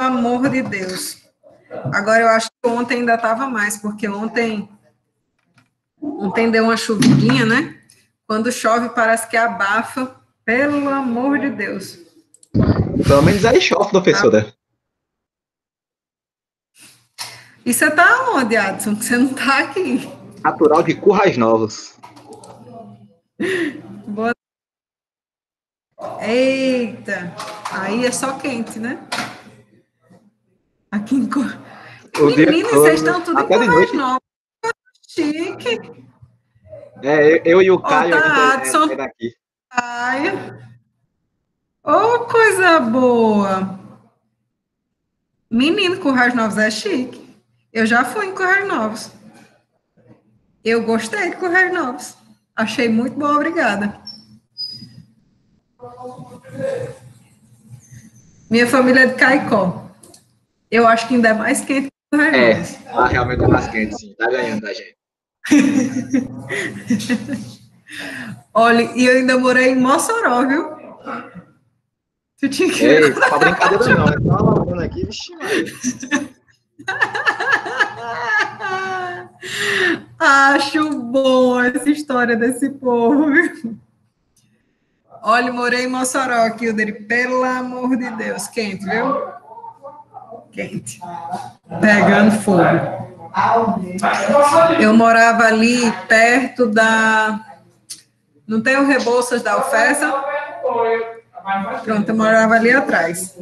amor de Deus. Agora, eu acho que ontem ainda estava mais, porque ontem deu uma chuvidinha, né? Quando chove, parece que abafa. Pelo amor de Deus. Pelo menos aí chove, professora. E você tá onde, Adson? Que você não tá aqui. Natural de Currais Novos. Boa. Eita, aí é só quente, né? Aqui em O dia Menino, todo, vocês estão tudo em até de Currais noite. Novos. Chique. Eu e o Ó, Caio, a gente tá, é Adson. daqui. Caio. Ô, coisa boa. Menino, Currais Novos é chique. Eu já fui em Currais Novos. Eu gostei de Currais Novos. Achei muito bom, obrigada. Minha família é de Caicó. Eu acho que ainda é mais quente que Currais Novos. Lá realmente é mais quente, sim. Tá ganhando da gente. Olha, e eu ainda morei em Mossoró, viu? Tu tinha que ver. Ei, tá pra brincadeira não, né? Tá lavando aqui, vixi, Maria. Acho bom essa história desse povo, viu? Olha, morei em Mossoró, Kilder, pelo amor de Deus, quente, viu? Quente. Pegando fogo. Eu morava ali perto da... Não tem o Rebouças da Alfessa? Pronto, eu morava ali atrás.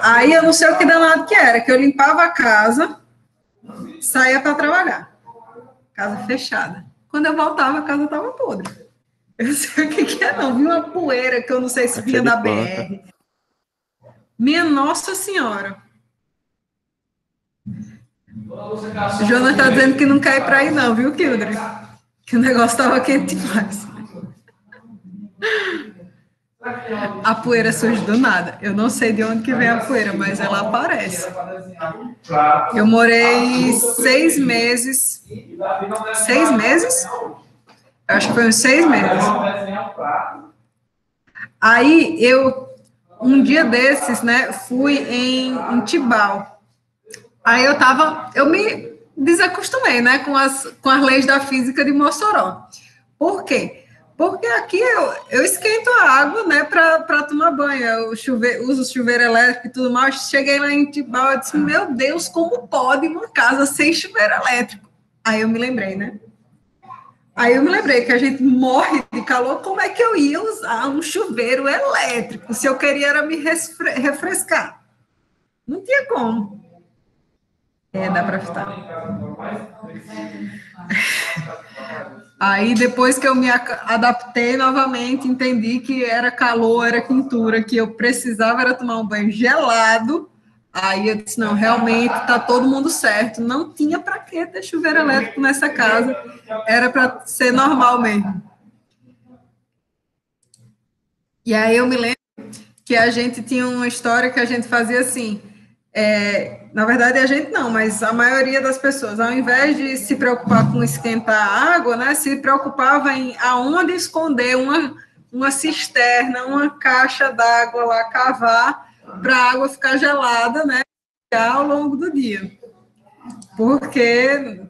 Aí eu não sei o que danado que era, que eu limpava a casa, saía para trabalhar. Casa fechada. Quando eu voltava, a casa estava podre. Eu não sei o que é, não. Vi uma poeira que eu não sei se vinha da BR. Minha Nossa Senhora. O Jonas está dizendo que não quer ir para aí, não, viu, Kildre? Que o negócio estava quente demais. A poeira surge do nada. Eu não sei de onde que vem a poeira, mas ela aparece. Eu morei 6 meses. 6 meses? Eu acho que foi uns 6 meses. Aí um dia desses, né, fui em Tibau. Aí eu me desacostumei, né, com as leis da física de Mossoró. Por quê? Porque aqui eu esquento a água, né, para tomar banho. Eu uso chuveiro elétrico e tudo mais. Cheguei lá em Tibau e disse, meu Deus, como pode uma casa sem chuveiro elétrico? Aí eu me lembrei, né? Aí eu me lembrei que a gente morre de calor, como é que eu ia usar um chuveiro elétrico se eu queria era me refrescar? Não tinha como. Dá para ficar. Aí, depois que eu me adaptei novamente, entendi que era calor, era quentura, que eu precisava era tomar um banho gelado. Aí eu disse, não, realmente está todo mundo certo. Não tinha para que ter chuveiro elétrico nessa casa. Era para ser normal mesmo. E aí eu me lembro que a gente tinha uma história que a gente fazia assim... na verdade, a gente não, mas a maioria das pessoas, ao invés de se preocupar com esquentar a água, né, se preocupava em aonde esconder uma cisterna, uma caixa d'água lá, cavar, para a água ficar gelada, né, ao longo do dia. Porque...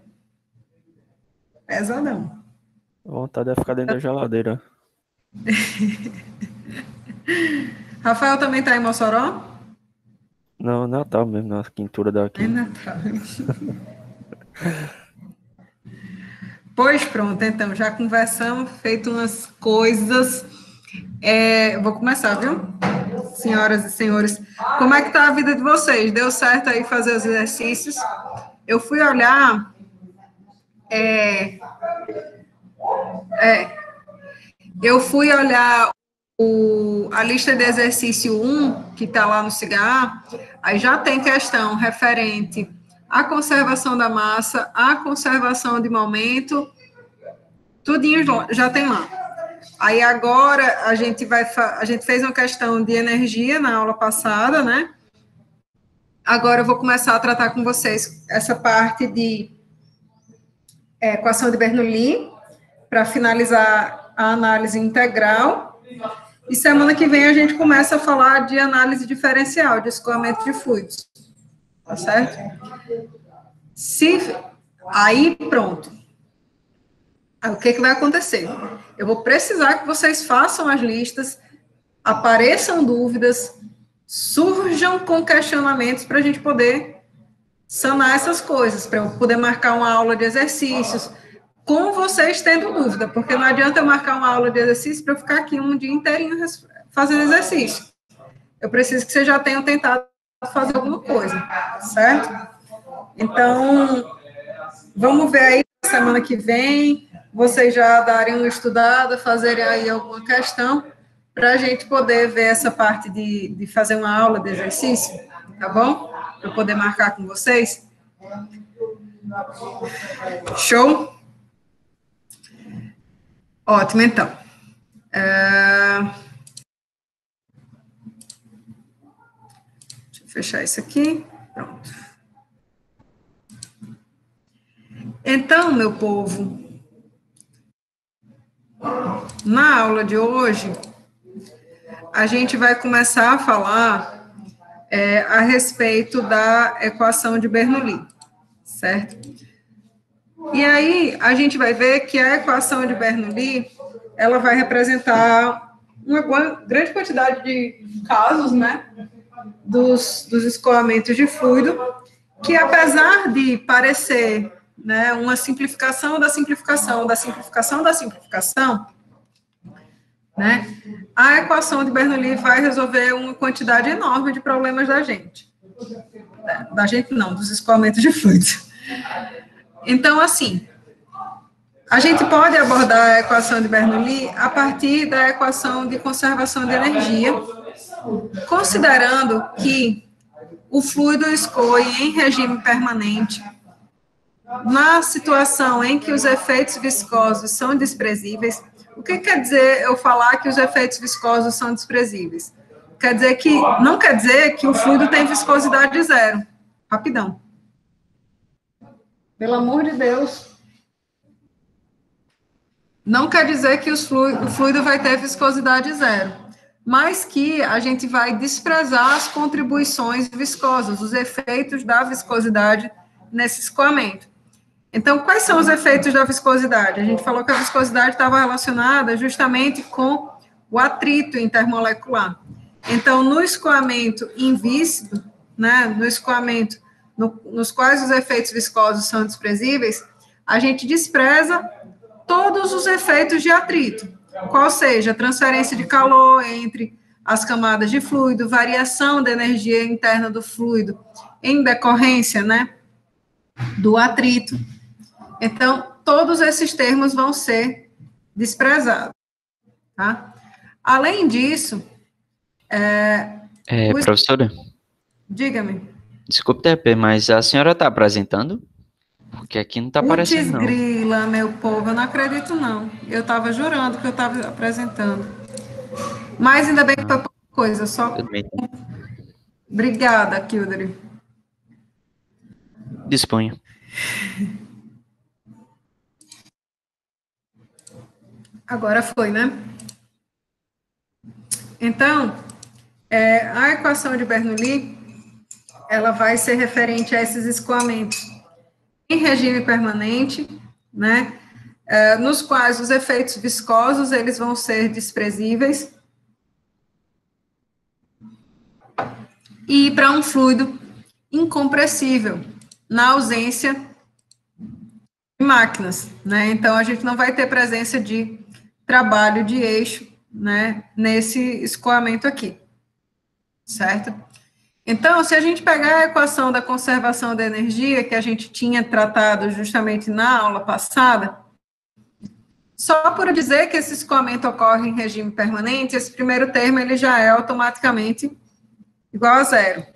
pesadão. Vontade é ficar dentro da geladeira. Rafael também está em Mossoró? Não, Natal mesmo, na quintura daqui. É Natal. Pois pronto, então, já conversamos, feito umas coisas. Vou começar, viu? Senhoras e senhores, como é que está a vida de vocês? Deu certo aí fazer os exercícios? Eu fui olhar... eu fui olhar a lista de exercício 1, que está lá no CIGA, aí já tem questão referente à conservação da massa, à conservação de momento, tudinho já tem lá. Aí agora a gente fez uma questão de energia na aula passada, né? Agora eu vou começar a tratar com vocês essa parte de equação de Bernoulli, para finalizar a análise integral. E semana que vem a gente começa a falar de análise diferencial, de escoamento de fluidos. Tá certo? Aí, pronto. Aí, o que vai acontecer? Eu vou precisar que vocês façam as listas, apareçam dúvidas, surjam com questionamentos para a gente poder sanar essas coisas, para eu poder marcar uma aula de exercícios, com vocês tendo dúvida, porque não adianta eu marcar uma aula de exercício para eu ficar aqui um dia inteirinho fazendo exercício. Eu preciso que vocês já tenham tentado fazer alguma coisa, certo? Então, vamos ver aí semana que vem, vocês já darem uma estudada, fazerem aí alguma questão, para a gente poder ver essa parte de fazer uma aula de exercício, tá bom? Para eu poder marcar com vocês. Show? Ótimo, então. Deixa eu fechar isso aqui. Pronto. Então, meu povo, na aula de hoje, a gente vai começar a falar a respeito da equação de Bernoulli, certo? E aí, a gente vai ver que a equação de Bernoulli, ela vai representar uma grande quantidade de casos, né, dos escoamentos de fluido, que apesar de parecer, né, uma simplificação da simplificação, da simplificação da simplificação, né, a equação de Bernoulli vai resolver uma quantidade enorme de problemas da gente. Da gente não, dos escoamentos de fluidos. Então, assim, a gente pode abordar a equação de Bernoulli a partir da equação de conservação de energia, considerando que o fluido escoe em regime permanente, na situação em que os efeitos viscosos são desprezíveis. O que quer dizer eu falar que os efeitos viscosos são desprezíveis? Não quer dizer que o fluido tem viscosidade zero. Rapidão. Pelo amor de Deus. Não quer dizer que o fluido vai ter viscosidade zero, mas que a gente vai desprezar as contribuições viscosas, os efeitos da viscosidade nesse escoamento. Então, quais são os efeitos da viscosidade? A gente falou que a viscosidade estava relacionada justamente com o atrito intermolecular. Então, no escoamento invícido, né, no escoamento nos quais os efeitos viscosos são desprezíveis, a gente despreza todos os efeitos de atrito, qual seja transferência de calor entre as camadas de fluido, variação da energia interna do fluido em decorrência, né, do atrito. Então, todos esses termos vão ser desprezados, tá? Além disso, professora? Diga-me. Desculpe interromper, mas a senhora está apresentando? Porque aqui não está aparecendo, não. Grila, meu povo, eu não acredito, não. Eu estava jurando que eu estava apresentando. Mas ainda bem que foi pouca coisa, só... Obrigada, Kildare. Disponha. Agora foi, né? Então, a equação de Bernoulli, ela vai ser referente a esses escoamentos em regime permanente, né? Nos quais os efeitos viscosos, eles vão ser desprezíveis. E para um fluido incompressível, na ausência de máquinas, né? Então, a gente não vai ter presença de trabalho de eixo, né, nesse escoamento aqui, certo? Então, se a gente pegar a equação da conservação da energia, que a gente tinha tratado justamente na aula passada, só por dizer que esse escoamento ocorre em regime permanente, esse primeiro termo, ele já é automaticamente igual a zero.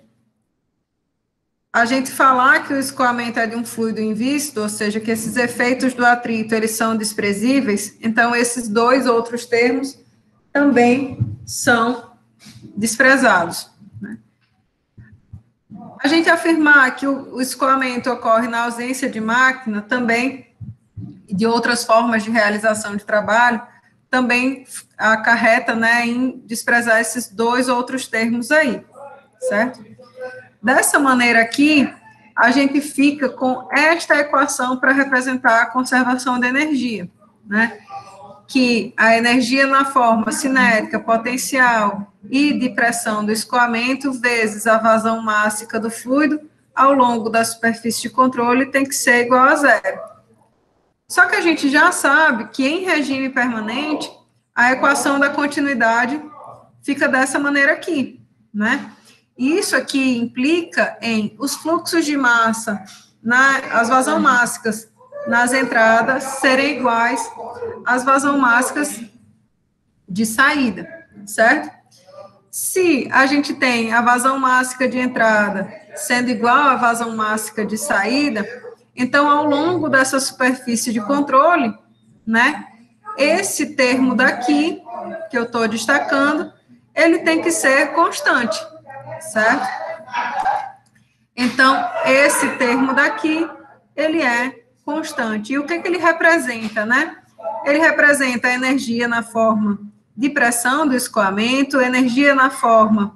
A gente falar que o escoamento é de um fluido invícido, ou seja, que esses efeitos do atrito, eles são desprezíveis, então esses dois outros termos também são desprezados, né? A gente afirmar que o escoamento ocorre na ausência de máquina também, e de outras formas de realização de trabalho, também acarreta, né, em desprezar esses dois outros termos aí, certo? Dessa maneira aqui, a gente fica com esta equação para representar a conservação da energia, né? Que a energia na forma cinética, potencial e de pressão do escoamento vezes a vazão mássica do fluido ao longo da superfície de controle tem que ser igual a zero. Só que a gente já sabe que em regime permanente, a equação da continuidade fica dessa maneira aqui, né? Isso aqui implica em os fluxos de massa, as vazão mássicas nas entradas serem iguais às vazão mássicas de saída, certo? Se a gente tem a vazão mássica de entrada sendo igual à vazão mássica de saída, então, ao longo dessa superfície de controle, né, esse termo daqui, que eu estou destacando, ele tem que ser constante, certo? Então, esse termo daqui, ele é constante. E o que ele representa, né? Ele representa a energia na forma de pressão do escoamento, energia na forma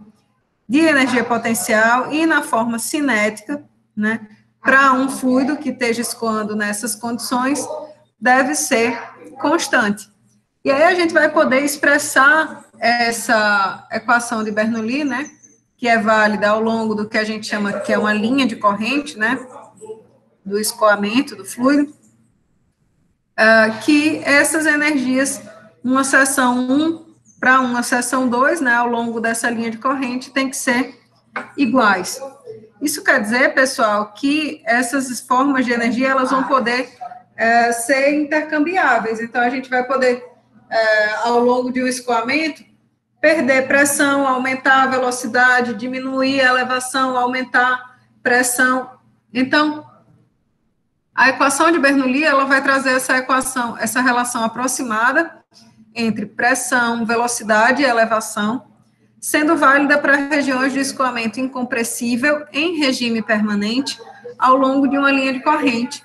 de energia potencial e na forma cinética, né? Para um fluido que esteja escoando nessas condições, deve ser constante. E aí a gente vai poder expressar essa equação de Bernoulli, né? Que é válida ao longo do que a gente chama que é uma linha de corrente, né? Do escoamento do fluido, que essas energias, uma seção 1 para uma seção 2, né, ao longo dessa linha de corrente, tem que ser iguais. Isso quer dizer, pessoal, que essas formas de energia, elas vão poder ser intercambiáveis. Então, a gente vai poder, ao longo de um escoamento, perder pressão, aumentar a velocidade, diminuir a elevação, aumentar a pressão. Então, a equação de Bernoulli, ela vai trazer essa relação aproximada entre pressão, velocidade e elevação, sendo válida para regiões de escoamento incompressível em regime permanente ao longo de uma linha de corrente,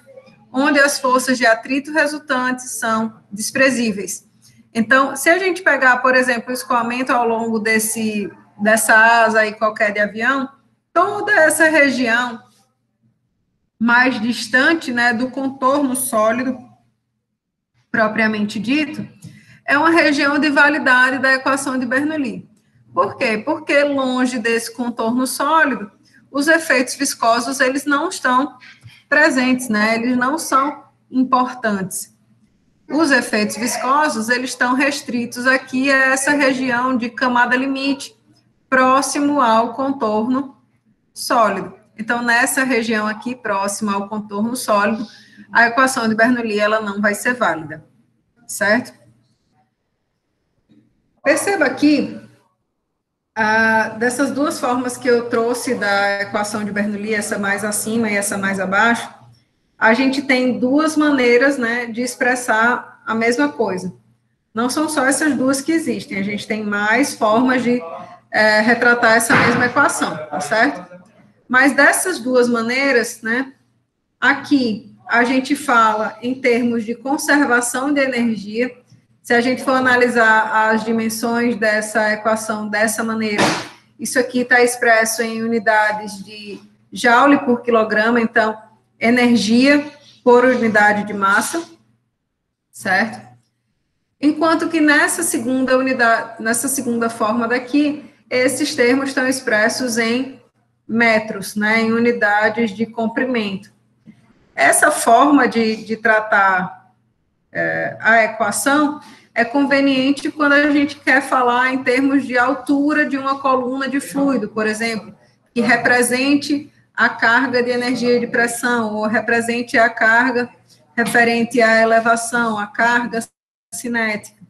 onde as forças de atrito resultantes são desprezíveis. Então, se a gente pegar, por exemplo, o escoamento ao longo dessa asa aí qualquer de avião, toda essa região mais distante, né, do contorno sólido, propriamente dito, é uma região de validade da equação de Bernoulli. Por quê? Porque longe desse contorno sólido, os efeitos viscosos, eles não estão presentes, né, eles não são importantes. Os efeitos viscosos, eles estão restritos aqui a essa região de camada limite, próximo ao contorno sólido. Então, nessa região aqui, próxima ao contorno sólido, a equação de Bernoulli, ela não vai ser válida, certo? Perceba aqui, dessas duas formas que eu trouxe da equação de Bernoulli, essa mais acima e essa mais abaixo, a gente tem duas maneiras, né, de expressar a mesma coisa. Não são só essas duas que existem, a gente tem mais formas de retratar essa mesma equação, tá certo? Mas dessas duas maneiras, né, aqui a gente fala em termos de conservação de energia. Se a gente for analisar as dimensões dessa equação dessa maneira, isso aqui está expresso em unidades de joule por quilograma, então, energia por unidade de massa, certo? Enquanto que nessa segunda forma daqui, esses termos estão expressos em metros, né, em unidades de comprimento. Essa forma de tratar a equação é conveniente quando a gente quer falar em termos de altura de uma coluna de fluido, por exemplo, que represente a carga de energia de pressão, ou represente a carga referente à elevação, a carga cinética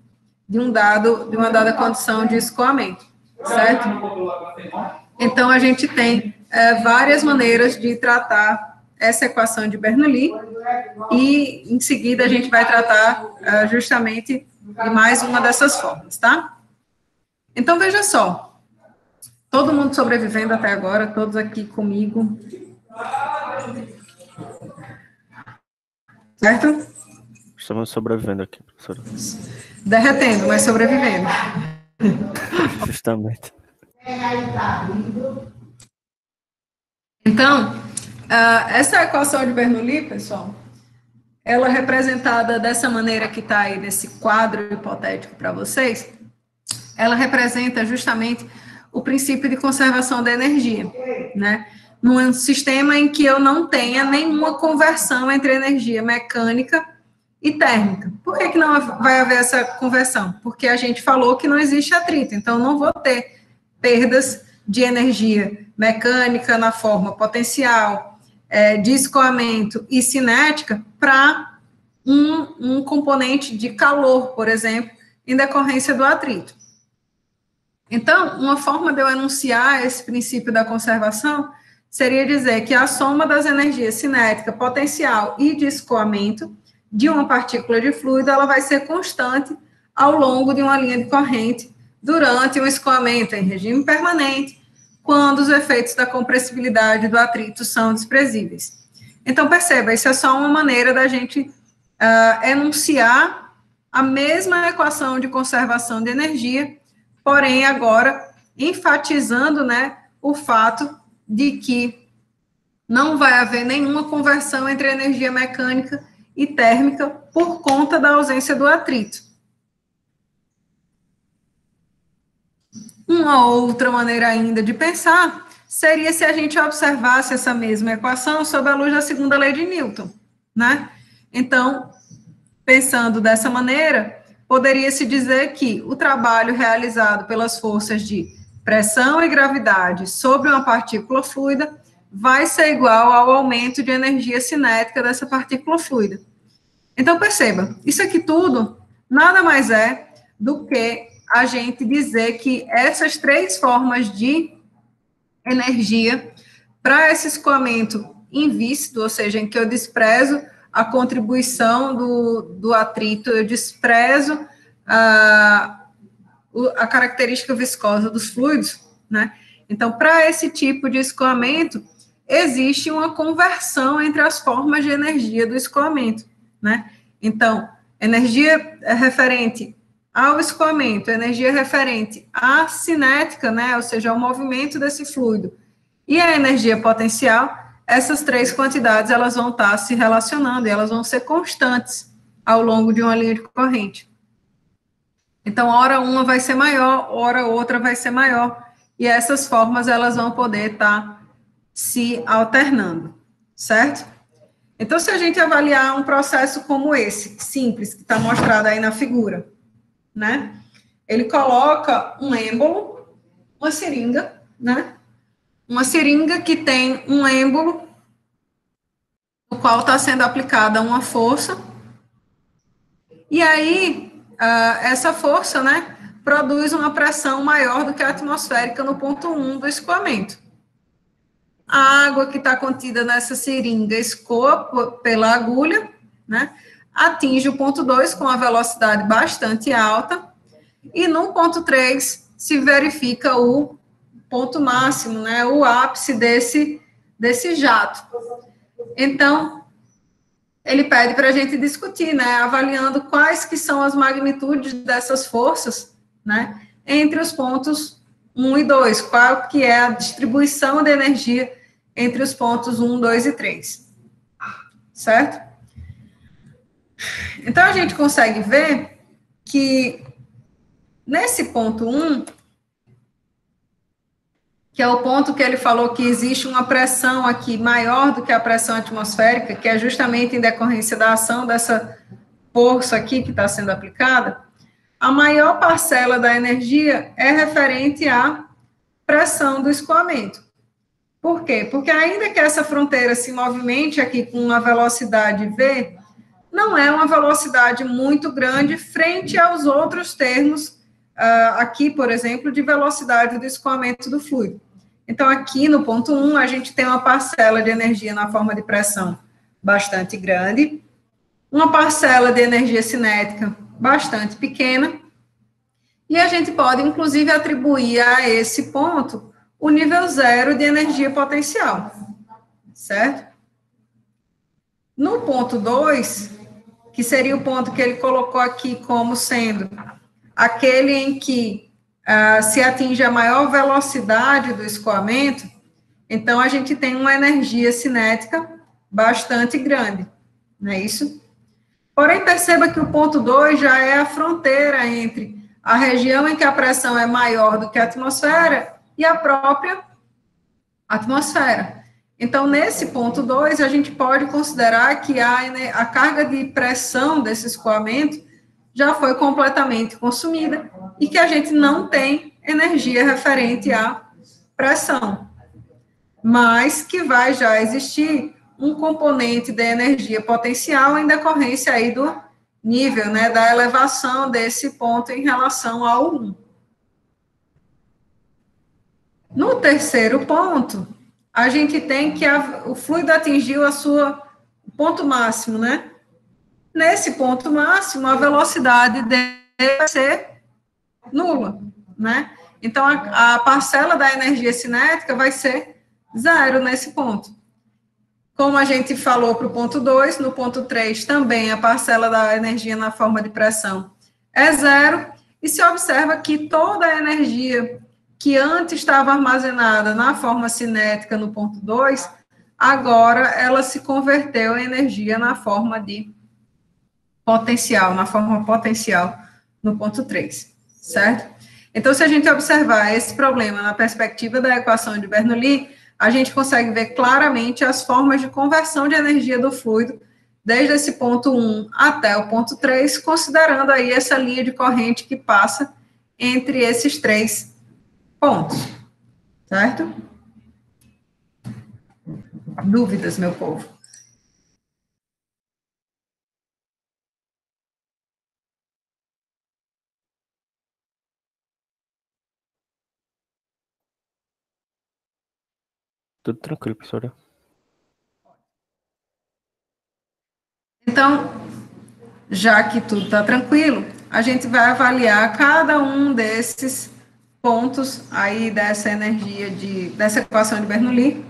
de uma dada condição de escoamento, certo? Então, a gente tem várias maneiras de tratar essa equação de Bernoulli, e em seguida a gente vai tratar justamente de mais uma dessas formas, tá? Então, veja só, todo mundo sobrevivendo até agora, todos aqui comigo, certo? Estamos sobrevivendo aqui, professora. Derretendo, mas sobrevivendo. Justamente. Então, essa equação de Bernoulli, pessoal, ela é representada dessa maneira que está aí nesse quadro hipotético para vocês, ela representa justamente o princípio de conservação da energia, né? Num sistema em que eu não tenha nenhuma conversão entre energia mecânica e térmica. Por que não vai haver essa conversão? Porque a gente falou que não existe atrito, então eu não vou ter perdas de energia mecânica na forma potencial, de escoamento e cinética para um componente de calor, por exemplo, em decorrência do atrito. Então, uma forma de eu enunciar esse princípio da conservação seria dizer que a soma das energias cinética, potencial e de escoamento de uma partícula de fluido, ela vai ser constante ao longo de uma linha de corrente durante o escoamento em regime permanente, quando os efeitos da compressibilidade do atrito são desprezíveis. Então, perceba, isso é só uma maneira da gente enunciar a mesma equação de conservação de energia, porém, agora, enfatizando, né, o fato de que não vai haver nenhuma conversão entre energia mecânica e térmica por conta da ausência do atrito. Uma outra maneira ainda de pensar seria se a gente observasse essa mesma equação sob a luz da segunda lei de Newton, né? Então, pensando dessa maneira, poderia-se dizer que o trabalho realizado pelas forças de pressão e gravidade sobre uma partícula fluida vai ser igual ao aumento de energia cinética dessa partícula fluida. Então, perceba, isso aqui tudo nada mais é do que a gente dizer que essas três formas de energia para esse escoamento invícido, ou seja, em que eu desprezo a contribuição do atrito, eu desprezo a característica viscosa dos fluidos, né? Então, para esse tipo de escoamento, existe uma conversão entre as formas de energia do escoamento, né? Então, energia referente ao escoamento, energia referente à cinética, né? Ou seja, ao movimento desse fluido, e a energia potencial, essas três quantidades, elas vão estar se relacionando, e elas vão ser constantes ao longo de uma linha de corrente. Então, hora uma vai ser maior, hora outra vai ser maior, e essas formas, elas vão poder estar se alternando, certo? Então, se a gente avaliar um processo como esse, simples, que está mostrado aí na figura, né? Ele coloca um êmbolo, uma seringa, né? Uma seringa que tem um êmbolo no qual está sendo aplicada uma força, e aí, essa força, né, produz uma pressão maior do que a atmosférica no ponto 1 do escoamento. A água que está contida nessa seringa escoa pela agulha, né, atinge o ponto 2 com uma velocidade bastante alta, e no ponto 3 se verifica o ponto máximo, né, o ápice desse jato. Então, ele pede para a gente discutir, né, avaliando quais que são as magnitudes dessas forças, né, entre os pontos 1 e 2, qual que é a distribuição de energia entre os pontos 1, 2 e 3, certo? Então, a gente consegue ver que nesse ponto 1, que é o ponto que ele falou que existe uma pressão aqui maior do que a pressão atmosférica, que é justamente em decorrência da ação dessa força aqui que está sendo aplicada, a maior parcela da energia é referente à pressão do escoamento. Por quê? Porque ainda que essa fronteira se movimente aqui com uma velocidade V, não é uma velocidade muito grande frente aos outros termos, aqui, por exemplo, de velocidade do escoamento do fluido. Então, aqui no ponto 1, a gente tem uma parcela de energia na forma de pressão bastante grande, uma parcela de energia cinética bastante pequena, e a gente pode, inclusive, atribuir a esse ponto o nível 0 de energia potencial, certo? No ponto 2, que seria o ponto que ele colocou aqui como sendo aquele em que se atinge a maior velocidade do escoamento, então a gente tem uma energia cinética bastante grande, não é isso? Porém, perceba que o ponto 2 já é a fronteira entre a região em que a pressão é maior do que a atmosfera e a própria atmosfera. Então, nesse ponto 2, a gente pode considerar que a carga de pressão desse escoamento já foi completamente consumida e que a gente não tem energia referente à pressão, mas que vai já existir um componente de energia potencial em decorrência aí do nível, né, da elevação desse ponto em relação ao 1. No terceiro ponto, a gente tem que o fluido atingiu o ponto máximo, né? Nesse ponto máximo, a velocidade deve ser nula, né? Então, a parcela da energia cinética vai ser 0 nesse ponto. Como a gente falou para o ponto 2, no ponto 3 também a parcela da energia na forma de pressão é 0, e se observa que toda a energia que antes estava armazenada na forma cinética no ponto 2, agora ela se converteu em energia na forma de potencial, na forma potencial no ponto 3, certo? Então, se a gente observar esse problema na perspectiva da equação de Bernoulli, a gente consegue ver claramente as formas de conversão de energia do fluido, desde esse ponto 1 até o ponto 3, considerando aí essa linha de corrente que passa entre esses 3 pontos, certo? Dúvidas, meu povo? Tudo tranquilo, professora. Então, já que tudo está tranquilo, a gente vai avaliar cada um desses pontos aí dessa energia, dessa equação de Bernoulli,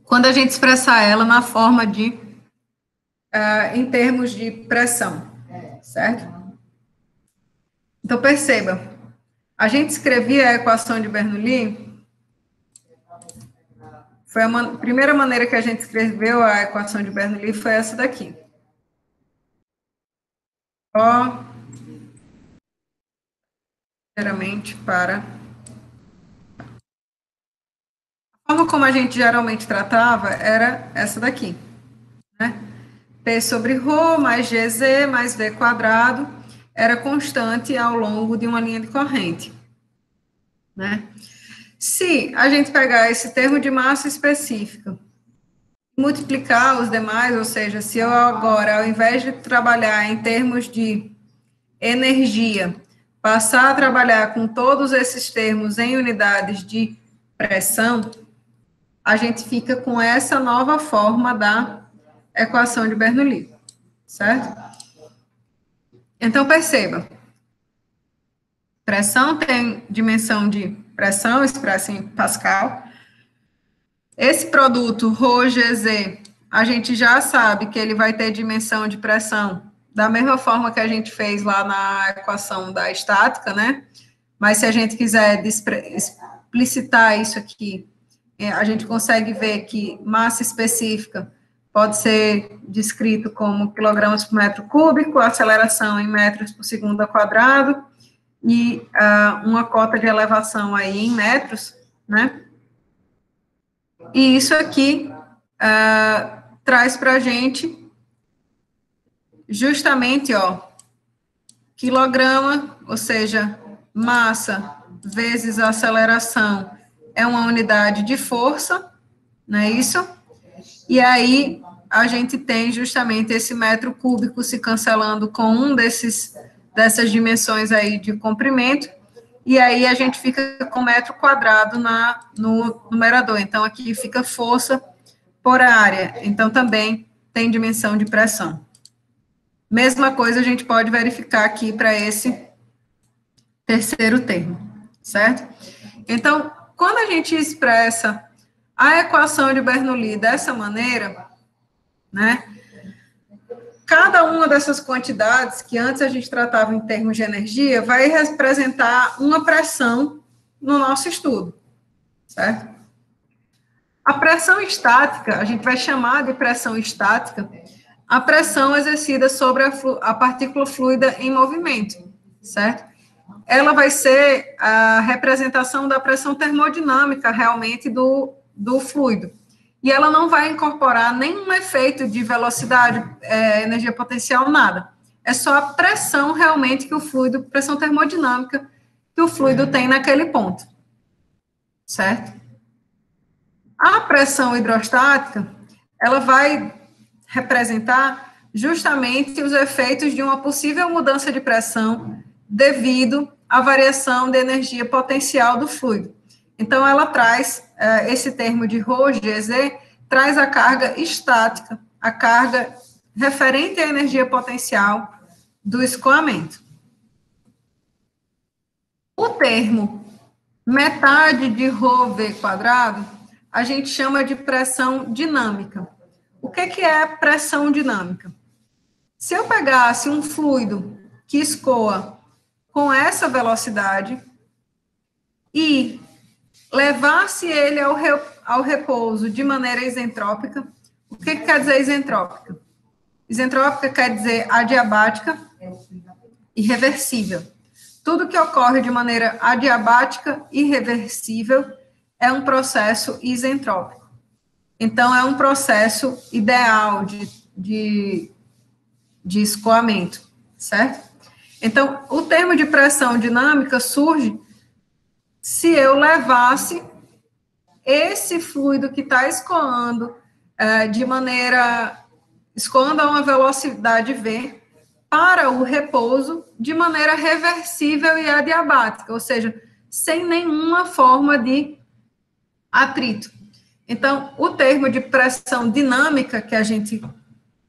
quando a gente expressar ela na forma de, em termos de pressão, certo? Então, perceba, a gente escrevia a equação de Bernoulli, foi a primeira maneira que a gente escreveu a equação de Bernoulli foi essa daqui. Ó, geralmente para... A forma como a gente geralmente tratava era essa daqui, né? P sobre ρ mais GZ mais V quadrado era constante ao longo de uma linha de corrente, né? Se a gente pegar esse termo de massa específica, multiplicar os demais, ou seja, se eu agora, ao invés de trabalhar em termos de energia, passar a trabalhar com todos esses termos em unidades de pressão, a gente fica com essa nova forma da equação de Bernoulli, certo? Então, perceba, pressão tem dimensão de pressão, expressa em Pascal. Esse produto ρGZ, a gente já sabe que ele vai ter dimensão de pressão da mesma forma que a gente fez lá na equação da estática, né? Mas se a gente quiser explicitar isso aqui, a gente consegue ver que massa específica pode ser descrito como quilogramas por metro cúbico, aceleração em metros por segundo ao quadrado, e uma cota de elevação aí em metros, né? E isso aqui traz para a gente justamente, ó, quilograma, ou seja, massa vezes aceleração é uma unidade de força, não é isso? E aí a gente tem justamente esse metro cúbico se cancelando com um dessas dimensões aí de comprimento, e aí a gente fica com metro quadrado no numerador. Então, aqui fica força por área. Então, também tem dimensão de pressão. Mesma coisa a gente pode verificar aqui para esse terceiro termo, certo? Então, quando a gente expressa a equação de Bernoulli dessa maneira, né? Cada uma dessas quantidades, que antes a gente tratava em termos de energia, vai representar uma pressão no nosso estudo, certo? A pressão estática, a gente vai chamar de pressão estática a pressão exercida sobre a partícula fluida em movimento, certo? Ela vai ser a representação da pressão termodinâmica, realmente, do fluido. E ela não vai incorporar nenhum efeito de velocidade, energia potencial, nada. É só a pressão, realmente, que o fluido, pressão termodinâmica, que o fluido tem naquele ponto, certo? A pressão hidrostática, ela vai representar justamente os efeitos de uma possível mudança de pressão devido à variação de energia potencial do fluido. Então, ela traz, esse termo de ρGZ, traz a carga estática, a carga referente à energia potencial do escoamento. O termo metade de ρV quadrado, a gente chama de pressão dinâmica. O que é pressão dinâmica? Se eu pegasse um fluido que escoa com essa velocidade e levasse ele ao repouso de maneira isentrópica, o que quer dizer isentrópica? Isentrópica quer dizer adiabática e reversível. Tudo que ocorre de maneira adiabática e reversível é um processo isentrópico. Então, é um processo ideal de escoamento, certo? Então, o termo de pressão dinâmica surge se eu levasse esse fluido que está escoando escoando a uma velocidade V para o repouso de maneira reversível e adiabática, ou seja, sem nenhuma forma de atrito. Então, o termo de pressão dinâmica que a gente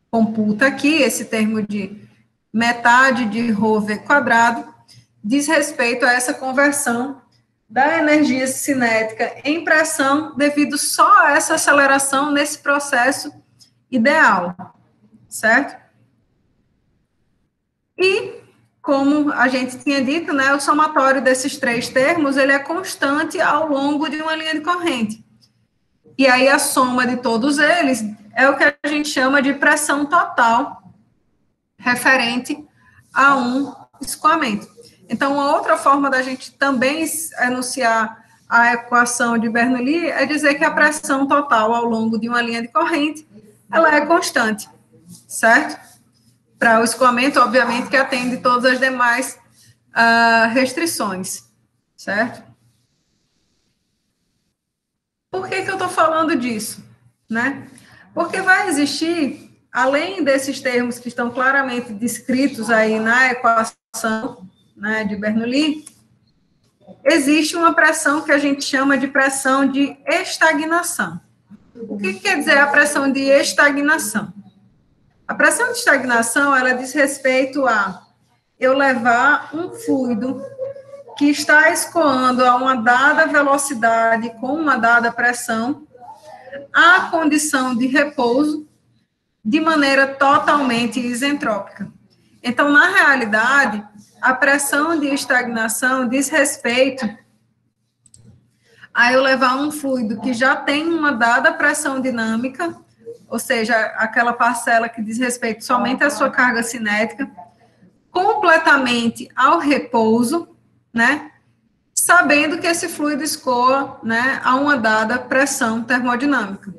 computa aqui, esse termo de metade de ρV quadrado, diz respeito a essa conversão da energia cinética em pressão devido só a essa aceleração nesse processo ideal, certo? E, como a gente tinha dito, né, o somatório desses três termos, ele é constante ao longo de uma linha de corrente. E aí a soma de todos eles é o que a gente chama de pressão total referente a um escoamento. Então, uma outra forma da gente também enunciar a equação de Bernoulli é dizer que a pressão total ao longo de uma linha de corrente, ela é constante, certo? Para o escoamento, obviamente, que atende todas as demais restrições, certo? Por que eu estou falando disso, né? Porque vai existir, além desses termos que estão claramente descritos aí na equação, né, de Bernoulli, existe uma pressão que a gente chama de pressão de estagnação. O que quer dizer a pressão de estagnação? A pressão de estagnação, ela diz respeito a eu levar um fluido que está escoando a uma dada velocidade com uma dada pressão à condição de repouso de maneira totalmente isentrópica. Então, na realidade, a pressão de estagnação diz respeito a eu levar um fluido que já tem uma dada pressão dinâmica, ou seja, aquela parcela que diz respeito somente à sua carga cinética, completamente ao repouso, né, sabendo que esse fluido escoa, né, a uma dada pressão termodinâmica,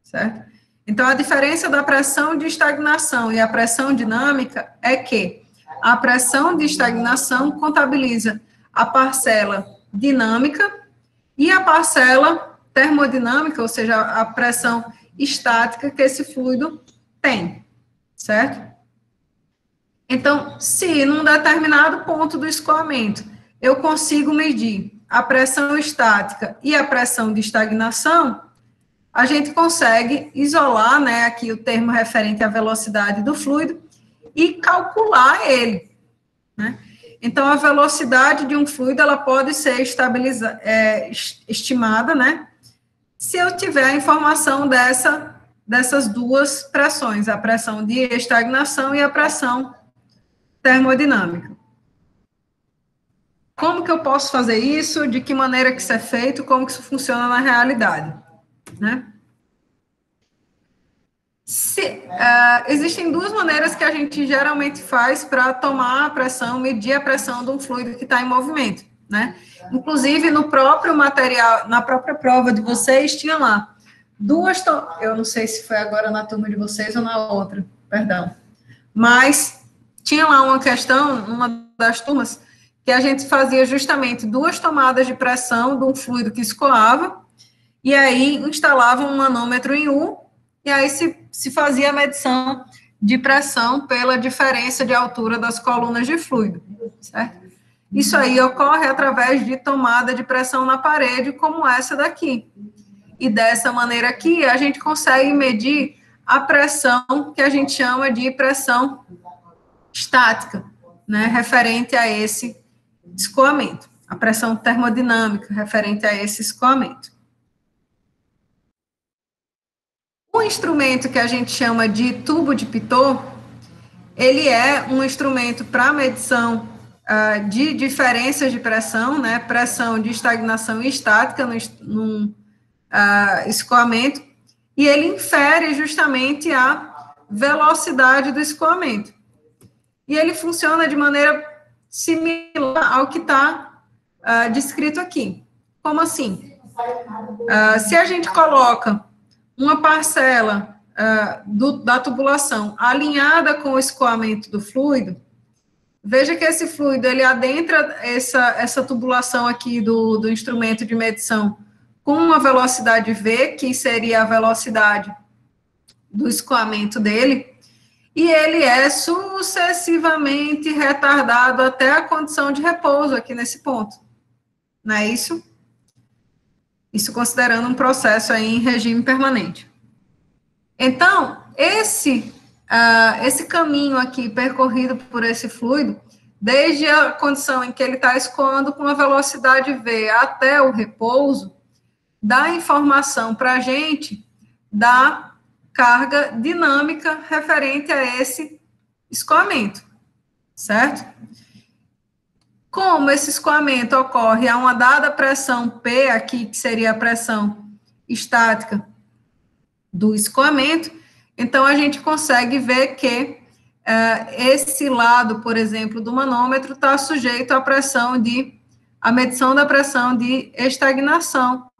certo? Então, a diferença da pressão de estagnação e a pressão dinâmica é que a pressão de estagnação contabiliza a parcela dinâmica e a parcela termodinâmica, ou seja, a pressão estática que esse fluido tem, certo? Então, se num determinado ponto do escoamento eu consigo medir a pressão estática e a pressão de estagnação, a gente consegue isolar, né, aqui o termo referente à velocidade do fluido e calcular ele, né? Então, a velocidade de um fluido, ela pode ser estimada, né, se eu tiver a informação dessa dessas duas pressões, a pressão de estagnação e a pressão termodinâmica. Como que eu posso fazer isso? De que maneira que isso é feito? Como que isso funciona na realidade? Né? Existem duas maneiras que a gente geralmente faz para tomar a pressão, medir a pressão de um fluido que está em movimento, né? Inclusive, no próprio material, na própria prova de vocês, tinha lá eu não sei se foi agora na turma de vocês ou na outra, perdão, mas tinha lá uma questão, numa das turmas, que a gente fazia justamente duas tomadas de pressão de um fluido que escoava, e aí instalava um manômetro em U, e aí se fazia a medição de pressão pela diferença de altura das colunas de fluido, certo? Isso aí ocorre através de tomada de pressão na parede, como essa daqui. E dessa maneira aqui, a gente consegue medir a pressão que a gente chama de pressão estática, né, referente a esse escoamento, a pressão termodinâmica referente a esse escoamento. O instrumento que a gente chama de tubo de Pitot, ele é um instrumento para medição de diferenças de pressão, né, pressão de estagnação e estática num escoamento, e ele infere justamente a velocidade do escoamento. E ele funciona de maneira similar ao que está descrito aqui. Como assim? Se a gente coloca uma parcela da tubulação alinhada com o escoamento do fluido, veja que esse fluido, ele adentra essa tubulação aqui do instrumento de medição com uma velocidade V, que seria a velocidade do escoamento dele, e ele é sucessivamente retardado até a condição de repouso aqui nesse ponto. Não é isso? Isso considerando um processo aí em regime permanente. Então, esse caminho aqui percorrido por esse fluido, desde a condição em que ele está escoando com a velocidade V até o repouso, dá informação para a gente da carga dinâmica referente a esse escoamento, certo? Como esse escoamento ocorre a uma dada pressão P aqui, que seria a pressão estática do escoamento, então a gente consegue ver que esse lado, por exemplo, do manômetro está sujeito à medição da pressão de estagnação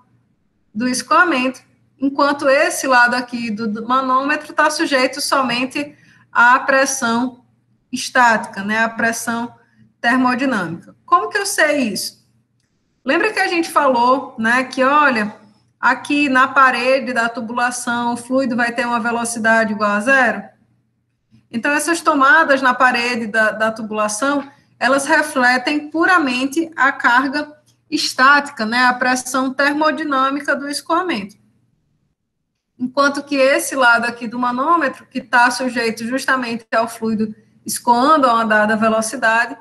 do escoamento, enquanto esse lado aqui do manômetro está sujeito somente à pressão estática, né, à pressão termodinâmica. Como que eu sei isso? Lembra que a gente falou, né, que, olha, aqui na parede da tubulação, o fluido vai ter uma velocidade igual a zero? Então, essas tomadas na parede da tubulação, elas refletem puramente a carga estática, né, a pressão termodinâmica do escoamento. Enquanto que esse lado aqui do manômetro, que está sujeito justamente ao fluido escoando a uma dada velocidade,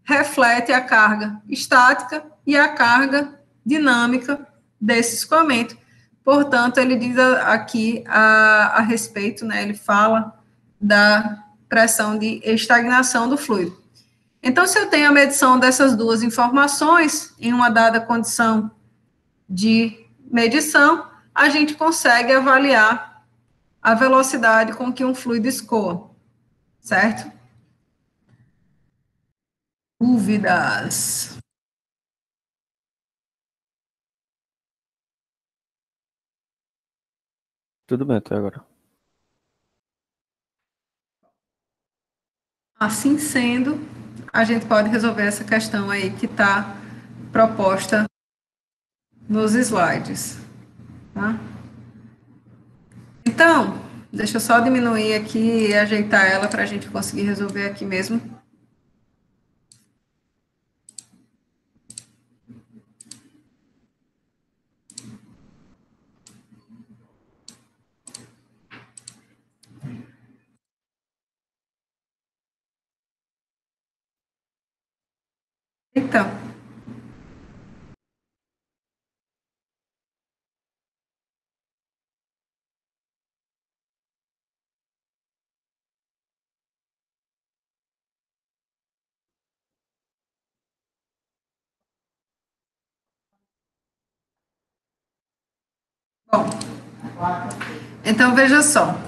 reflete a carga estática e a carga dinâmica desse escoamento. Portanto, ele diz aqui a respeito, né, ele fala da pressão de estagnação do fluido. Então, se eu tenho a medição dessas duas informações em uma dada condição de medição, a gente consegue avaliar a velocidade com que um fluido escoa, certo? Dúvidas? Tudo bem até agora. Assim sendo, a gente pode resolver essa questão aí que está proposta nos slides, tá? Então, deixa eu só diminuir aqui e ajeitar ela para a gente conseguir resolver aqui mesmo. Então, Então, veja só.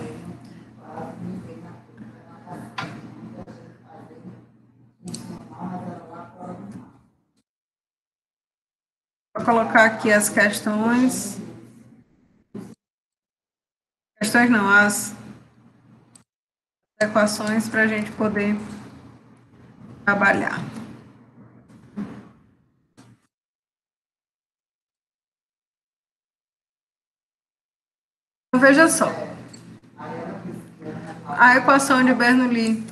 Vou colocar aqui as questões. Questões não, as equações para a gente poder trabalhar. Então, veja só. A equação de Bernoulli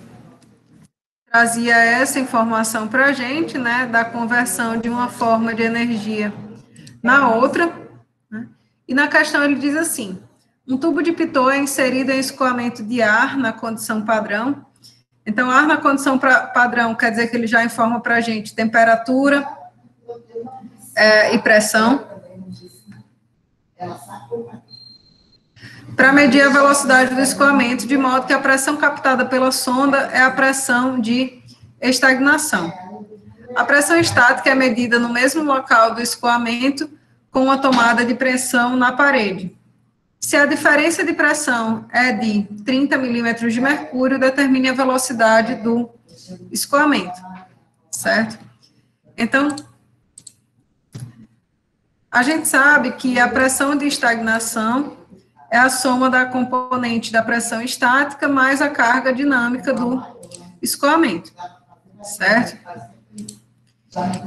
trazia essa informação para a gente, né, da conversão de uma forma de energia na outra, né? E na questão ele diz assim: um tubo de Pitot é inserido em escoamento de ar na condição padrão. Então, ar na condição padrão quer dizer que ele já informa para a gente temperatura e pressão. Para medir a velocidade do escoamento, de modo que a pressão captada pela sonda é a pressão de estagnação. A pressão estática é medida no mesmo local do escoamento com uma tomada de pressão na parede. Se a diferença de pressão é de 30 milímetros de mercúrio, determine a velocidade do escoamento, certo? Então, a gente sabe que a pressão de estagnação é a soma da componente da pressão estática mais a carga dinâmica do escoamento, certo?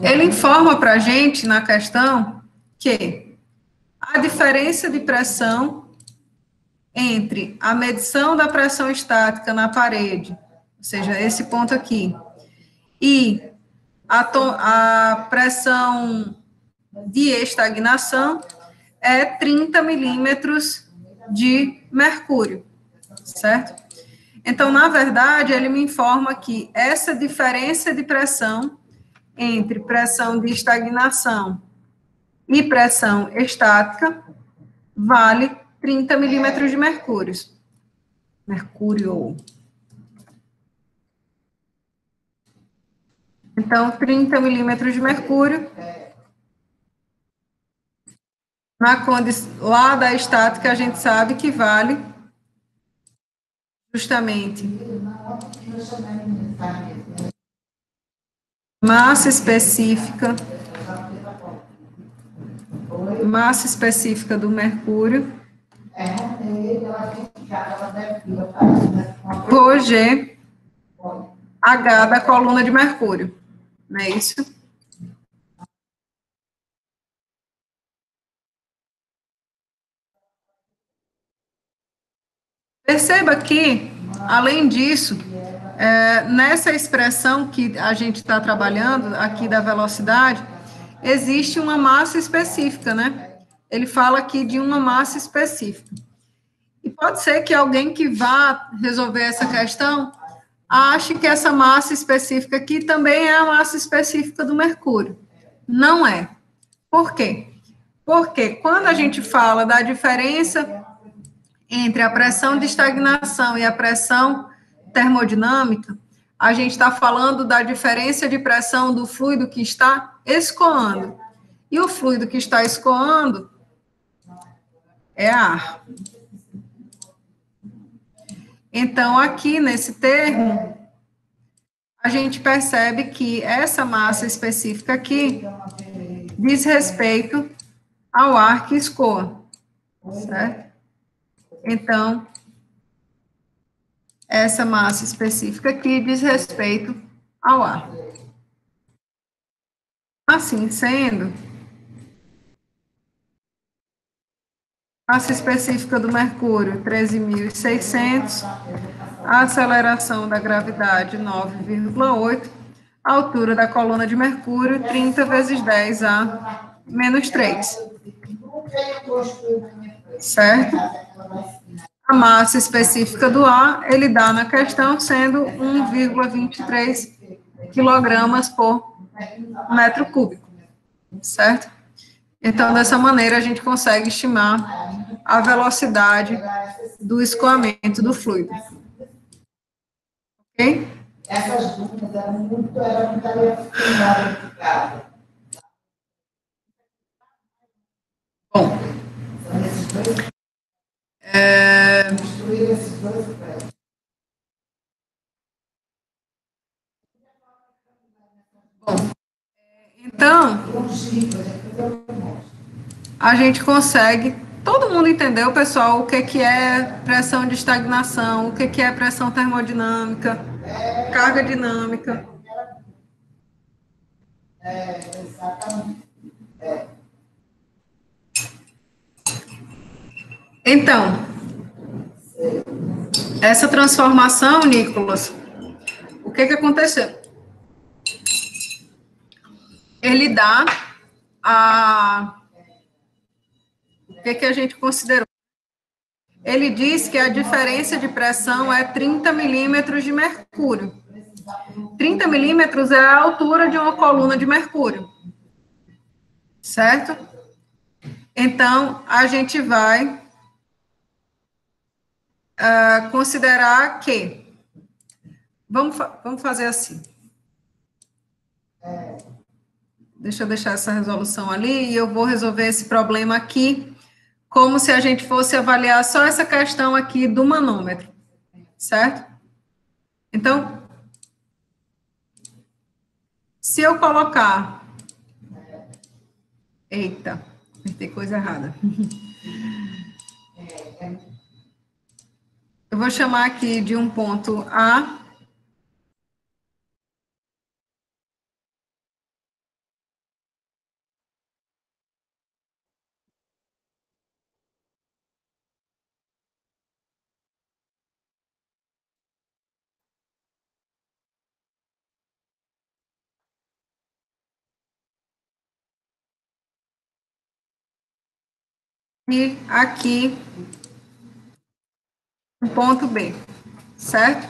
Ele informa para a gente, na questão, que a diferença de pressão entre a medição da pressão estática na parede, ou seja, esse ponto aqui, e a pressão de estagnação é 30 milímetros de mercúrio, certo? Então, na verdade, ele me informa que essa diferença de pressão entre pressão de estagnação e pressão estática vale 30 milímetros de mercúrio. Então, 30 milímetros de mercúrio, lá da estática, a gente sabe que vale justamente massa específica do mercúrio por G H da coluna de mercúrio, não é isso? Perceba que, além disso, nessa expressão que a gente está trabalhando aqui da velocidade, existe uma massa específica, né? Ele fala aqui de uma massa específica. E pode ser que alguém que vá resolver essa questão ache que essa massa específica aqui também é a massa específica do mercúrio. Não é. Por quê? Porque quando a gente fala da diferença entre a pressão de estagnação e a pressão termodinâmica, a gente está falando da diferença de pressão do fluido que está escoando. E o fluido que está escoando é ar. Então, aqui nesse termo, a gente percebe que essa massa específica aqui diz respeito ao ar que escoa, certo? Então, essa massa específica aqui diz respeito ao ar. Assim sendo, massa específica do mercúrio, 13.600, a aceleração da gravidade, 9,8, a altura da coluna de mercúrio, 30 vezes 10 a menos 3. Certo? A massa específica do ar, ele dá na questão sendo 1,23 quilogramas por metro cúbico. Certo? Então, dessa maneira, a gente consegue estimar a velocidade do escoamento do fluido. Ok? Essas dúvidas eram muito Bom. a gente consegue, todo mundo entendeu, pessoal, o que é pressão de estagnação, o que é pressão termodinâmica, carga dinâmica. Então, essa transformação, Nicolas, o que aconteceu? Ele dá o que a gente considerou? Ele diz que a diferença de pressão é 30 milímetros de mercúrio. 30 milímetros é a altura de uma coluna de mercúrio. Certo? Então, a gente vai considerar que... Vamos fazer assim. Deixa eu deixar essa resolução ali e eu vou resolver esse problema aqui, como se a gente fosse avaliar só essa questão aqui do manômetro, certo? Então, se eu colocar... Eita, tem coisa errada. Eu vou chamar aqui de um ponto A. E aqui, um ponto B, certo?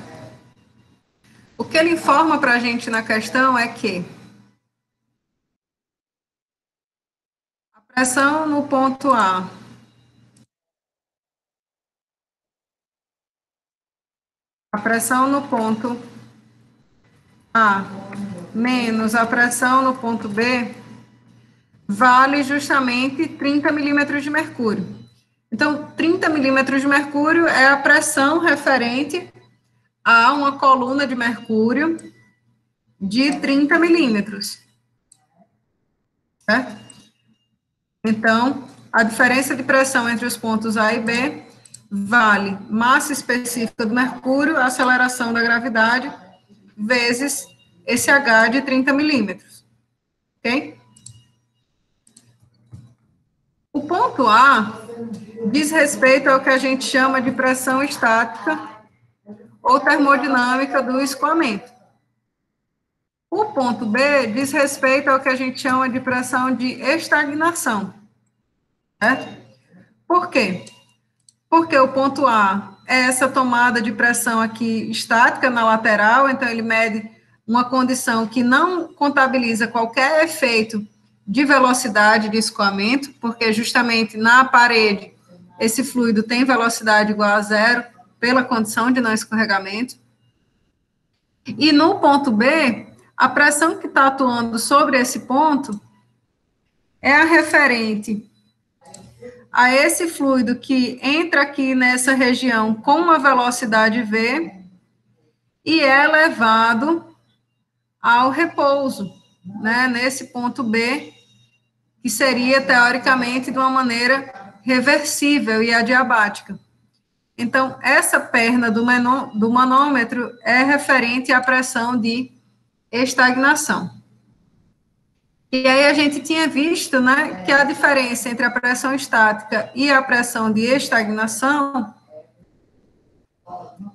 O que ele informa para a gente na questão é que a pressão no ponto A menos a pressão no ponto B vale justamente 30 milímetros de mercúrio. Então, 30 milímetros de mercúrio é a pressão referente a uma coluna de mercúrio de 30 milímetros. Certo? Então, a diferença de pressão entre os pontos A e B vale massa específica do mercúrio, aceleração da gravidade, vezes esse H de 30 milímetros. Ok? O ponto A diz respeito ao que a gente chama de pressão estática ou termodinâmica do escoamento. O ponto B diz respeito ao que a gente chama de pressão de estagnação. Certo? Por quê? Porque o ponto A é essa tomada de pressão aqui estática na lateral, então ele mede uma condição que não contabiliza qualquer efeito de velocidade de escoamento, porque justamente na parede esse fluido tem velocidade igual a zero pela condição de não escorregamento. E no ponto B, a pressão que está atuando sobre esse ponto é a referente a esse fluido que entra aqui nessa região com uma velocidade V e é levado ao repouso, né, nesse ponto B, que seria, teoricamente, de uma maneira reversível e adiabática. Então, essa perna do manômetro é referente à pressão de estagnação. E aí a gente tinha visto, né, que a diferença entre a pressão estática e a pressão de estagnação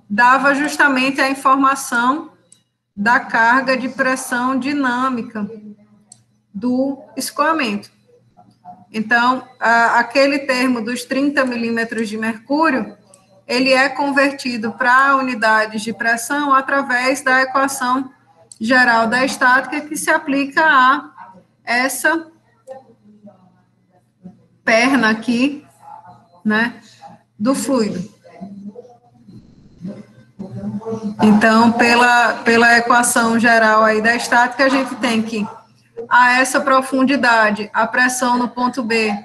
dava justamente a informação da carga de pressão dinâmica do escoamento. Então, aquele termo dos 30 milímetros de mercúrio, ele é convertido para unidades de pressão através da equação geral da estática que se aplica a essa perna aqui, né, do fluido. Então, pela equação geral aí da estática, a gente tem que, a essa profundidade, a pressão no ponto B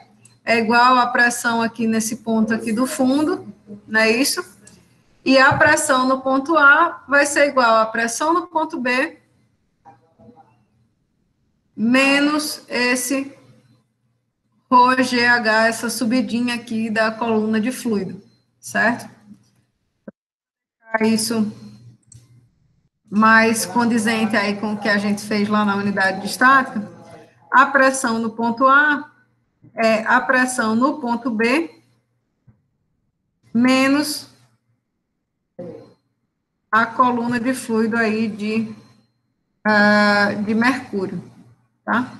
é igual à pressão aqui nesse ponto aqui do fundo, não é isso? E a pressão no ponto A vai ser igual à pressão no ponto B menos esse ρGH, essa subidinha aqui da coluna de fluido, certo? Isso mais condizente aí com o que a gente fez lá na unidade de estática. A pressão no ponto A é a pressão no ponto B menos a coluna de fluido aí de mercúrio, tá?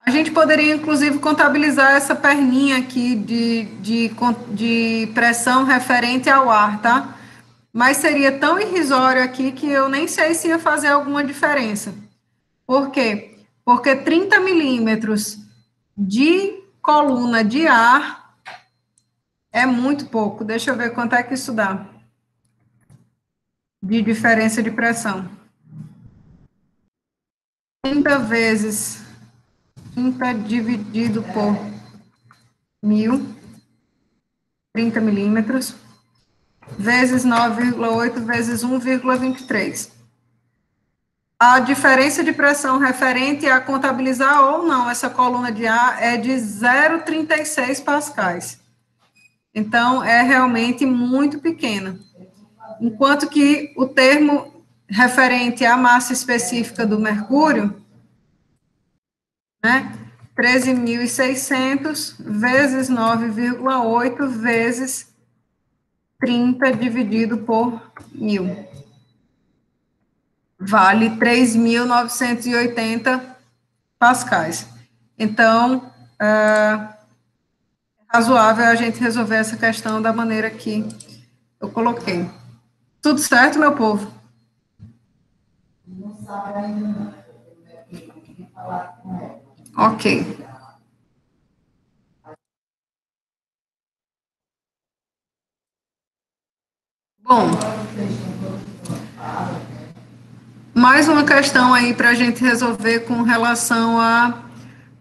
A gente poderia, inclusive, contabilizar essa perninha aqui de pressão referente ao ar, tá? Mas seria tão irrisório aqui que eu nem sei se ia fazer alguma diferença. Por quê? Porque 30 milímetros de coluna de ar é muito pouco. Deixa eu ver quanto é que isso dá de diferença de pressão. 30 vezes 30 dividido por 1.000, 30 milímetros, vezes 9,8 vezes 1,23. A diferença de pressão referente a contabilizar ou não essa coluna de ar é de 0,36 pascais. Então, é realmente muito pequena. Enquanto que o termo referente à massa específica do mercúrio, né, 13.600 vezes 9,8 vezes 30 dividido por 1.000. Vale 3.980 pascais. Então, é razoável a gente resolver essa questão da maneira que eu coloquei. Tudo certo, meu povo? Ok. Bom, mais uma questão aí para a gente resolver com relação à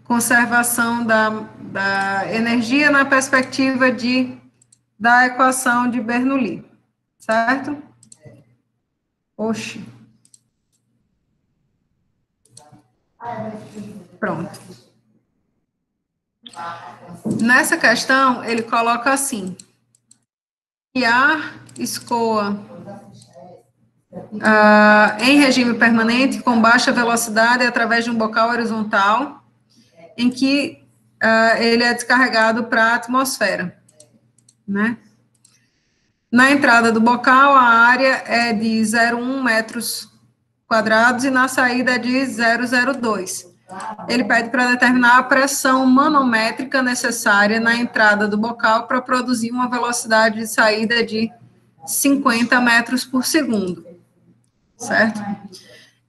conservação da energia na perspectiva da equação de Bernoulli, certo? Oxi. Pronto. Nessa questão, ele coloca assim: que ar escoa em regime permanente, com baixa velocidade, através de um bocal horizontal, em que ele é descarregado para a atmosfera, né? Na entrada do bocal, a área é de 0,1 metros quadrados e na saída é de 0,02. Ele pede para determinar a pressão manométrica necessária na entrada do bocal para produzir uma velocidade de saída de 50 metros por segundo, certo?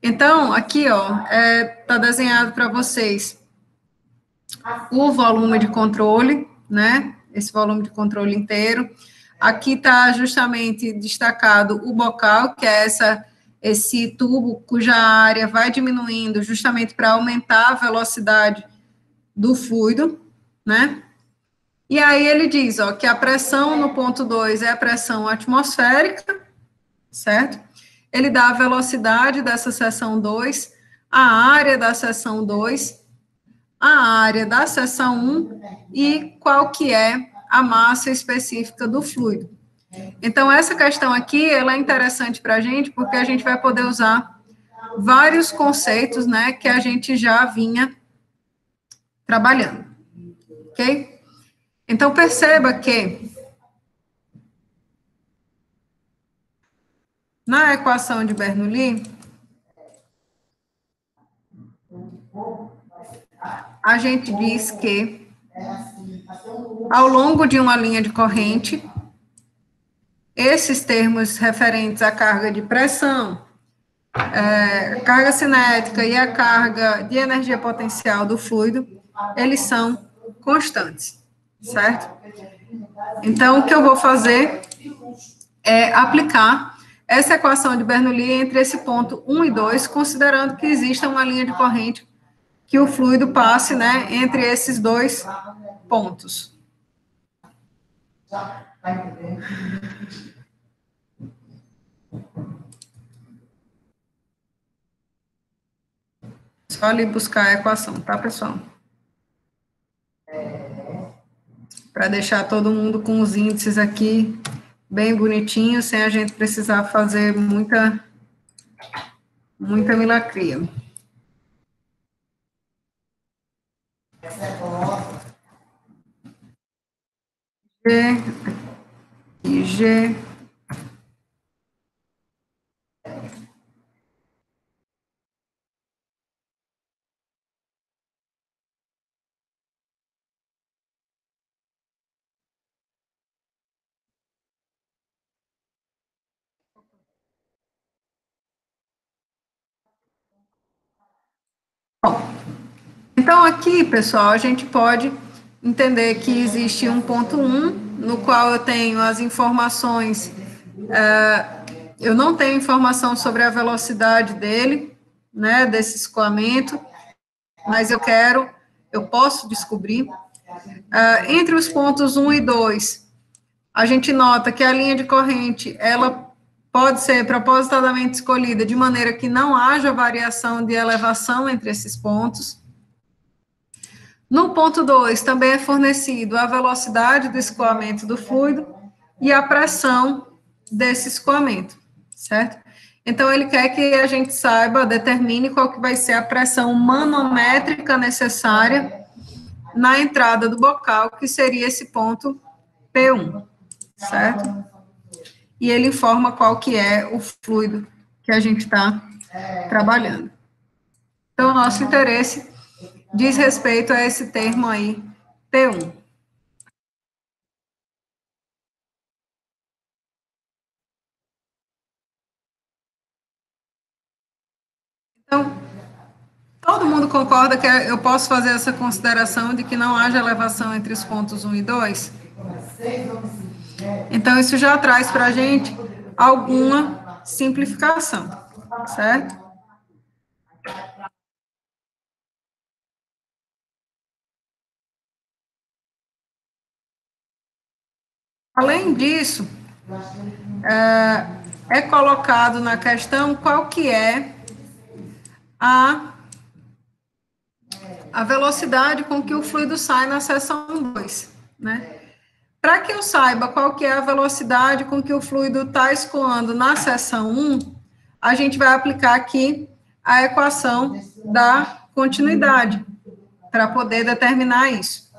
Então, aqui, ó, tá desenhado para vocês o volume de controle, né? Esse volume de controle inteiro. Aqui está justamente destacado o bocal, que é esse tubo cuja área vai diminuindo justamente para aumentar a velocidade do fluido, né? E aí ele diz, ó, que a pressão no ponto 2 é a pressão atmosférica, certo? Ele dá a velocidade dessa seção 2, a área da seção 2, a área da seção 1 e qual que é a massa específica do fluido. Então, essa questão aqui, ela é interessante para a gente, porque a gente vai poder usar vários conceitos, né, que a gente já vinha trabalhando, ok? Então, perceba que na equação de Bernoulli, a gente diz que ao longo de uma linha de corrente, esses termos referentes à carga de pressão, carga cinética e a carga de energia potencial do fluido, eles são constantes, certo? Então, o que eu vou fazer é aplicar essa equação de Bernoulli entre esse ponto 1 e 2, considerando que exista uma linha de corrente que o fluido passe, né, entre esses dois pontos. Só ali buscar a equação, tá, pessoal? Para deixar todo mundo com os índices aqui bem bonitinhos, sem a gente precisar fazer muita milacria. G, e G. Bom, então aqui, pessoal, a gente pode entender que existe um ponto 1, no qual eu tenho as informações, eu não tenho informação sobre a velocidade dele, né, desse escoamento, mas eu posso descobrir. Entre os pontos 1 e 2, a gente nota que a linha de corrente, ela pode ser propositadamente escolhida de maneira que não haja variação de elevação entre esses pontos. No ponto 2, também é fornecido a velocidade do escoamento do fluido e a pressão desse escoamento, certo? Então, ele quer que a gente saiba, determine qual que vai ser a pressão manométrica necessária na entrada do bocal, que seria esse ponto P1, certo? E ele informa qual que é o fluido que a gente está trabalhando. Então, o nosso interesse diz respeito a esse termo aí, P1. Então, todo mundo concorda que eu posso fazer essa consideração de que não haja elevação entre os pontos 1 e 2? Então, isso já traz para a gente alguma simplificação, certo? Além disso, é colocado na questão qual que é a velocidade com que o fluido sai na seção 2, né? Para que eu saiba qual que é a velocidade com que o fluido está escoando na seção 1, a gente vai aplicar aqui a equação da continuidade, para poder determinar isso.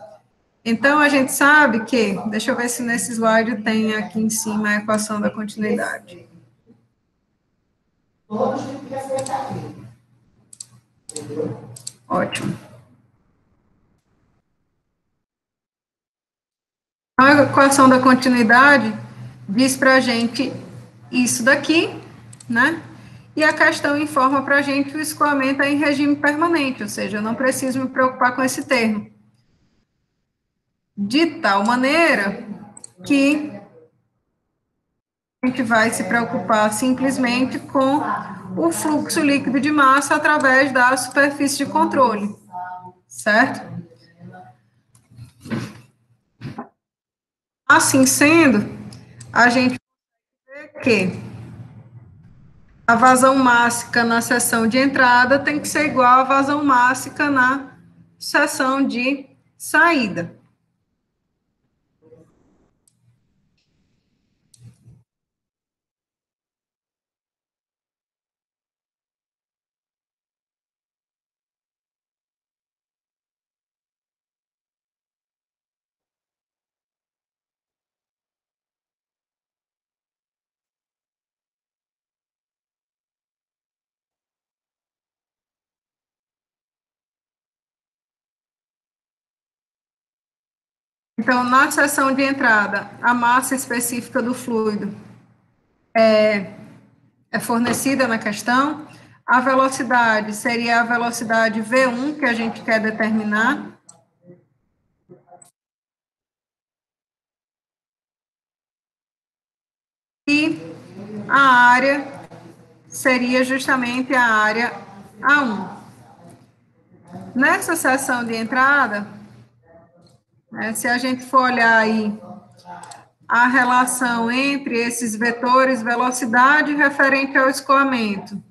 Então, a gente sabe que, deixa eu ver se nesse slide tem aqui em cima a equação da continuidade. Ótimo. A equação da continuidade diz para a gente isso daqui, né? E a questão informa para a gente que o escoamento é em regime permanente, ou seja, eu não preciso me preocupar com esse termo. De tal maneira que a gente vai se preocupar simplesmente com o fluxo líquido de massa através da superfície de controle, certo? Assim sendo, a gente vê que a vazão mássica na seção de entrada tem que ser igual à vazão mássica na seção de saída. Então, na seção de entrada, a massa específica do fluido é fornecida na questão. A velocidade seria a velocidade V1 que a gente quer determinar. E a área seria justamente a área A1. nessa seção de entrada, né, se a gente for olhar aí a relação entre esses vetores, velocidade referente ao escoamento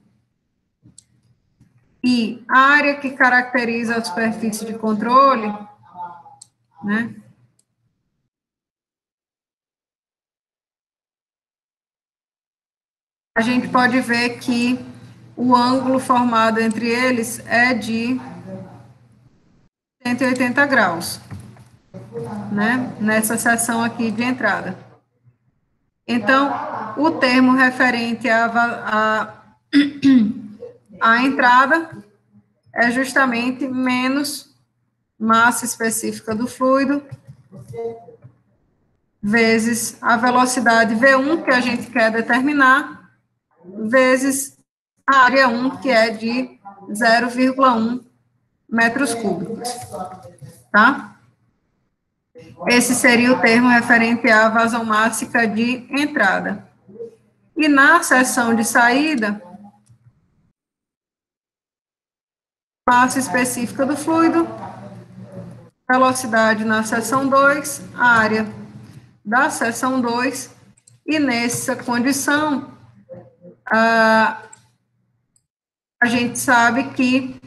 e área que caracteriza a superfície de controle, né? A gente pode ver que o ângulo formado entre eles é de 180 graus, né? Nessa seção aqui de entrada. Então, o termo referente à entrada é justamente menos massa específica do fluido vezes a velocidade V1, que a gente quer determinar, vezes a área 1, que é de 0,1 metros cúbicos, tá? Esse seria o termo referente à vazão mássica de entrada. E na seção de saída, massa específica do fluido, velocidade na seção 2, área da seção 2, e nessa condição, a gente sabe que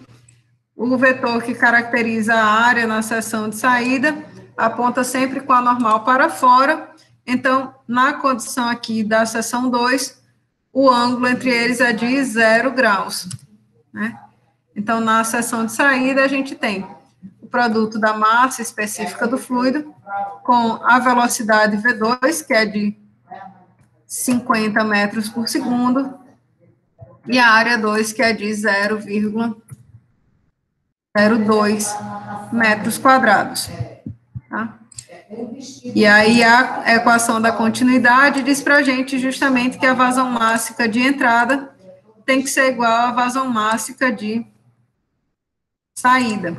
o vetor que caracteriza a área na seção de saída aponta sempre com a normal para fora. Então, na condição aqui da seção 2, o ângulo entre eles é de 0 graus, né? Então, na seção de saída, a gente tem o produto da massa específica do fluido com a velocidade V2, que é de 50 metros por segundo, e a área 2, que é de 0,02 metros quadrados. Tá? E aí a equação da continuidade diz para a gente justamente que a vazão mássica de entrada tem que ser igual à vazão mássica de saída.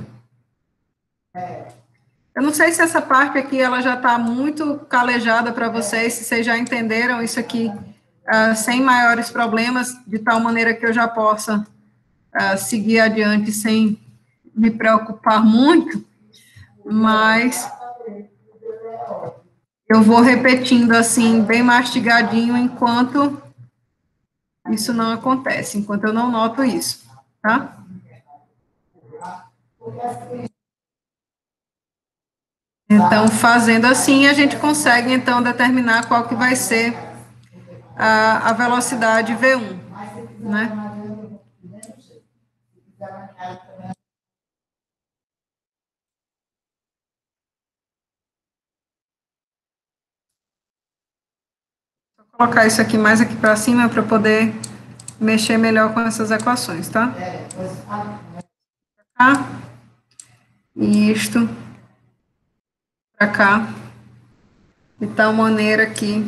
Eu não sei se essa parte aqui ela já está muito calejada para vocês, se vocês já entenderam isso aqui sem maiores problemas, de tal maneira que eu já possa seguir adiante sem me preocupar muito, mas eu vou repetindo assim, bem mastigadinho, enquanto isso não acontece, enquanto eu não noto isso, tá? Então, fazendo assim, a gente consegue, então, determinar qual que vai ser a velocidade V1, né? Vou colocar isso aqui mais aqui para cima para poder mexer melhor com essas equações, tá? Tá? E isto para cá, de tal maneira que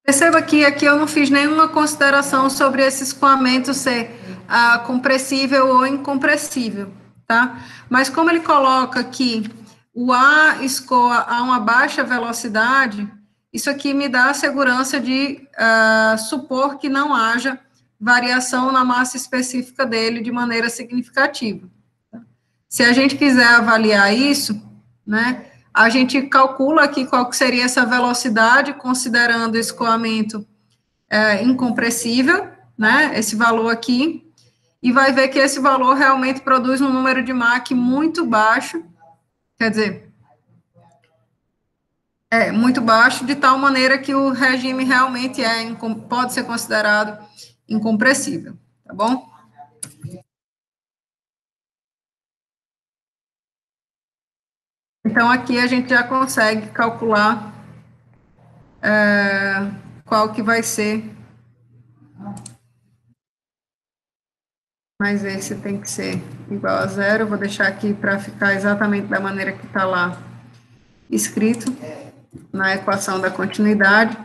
perceba que aqui eu não fiz nenhuma consideração sobre esse escoamento ser compressível ou incompressível, tá? Mas como ele coloca que o ar escoa a uma baixa velocidade, isso aqui me dá a segurança de supor que não haja variação na massa específica dele de maneira significativa. Se a gente quiser avaliar isso, né, a gente calcula aqui qual que seria essa velocidade, considerando o escoamento incompressível, né, esse valor aqui, e vai ver que esse valor realmente produz um número de Mach muito baixo, quer dizer, muito baixo, de tal maneira que o regime realmente pode ser considerado incompressível, tá bom? Então, aqui a gente já consegue calcular qual que vai ser, mas esse tem que ser igual a 0, vou deixar aqui para ficar exatamente da maneira que está lá escrito na equação da continuidade.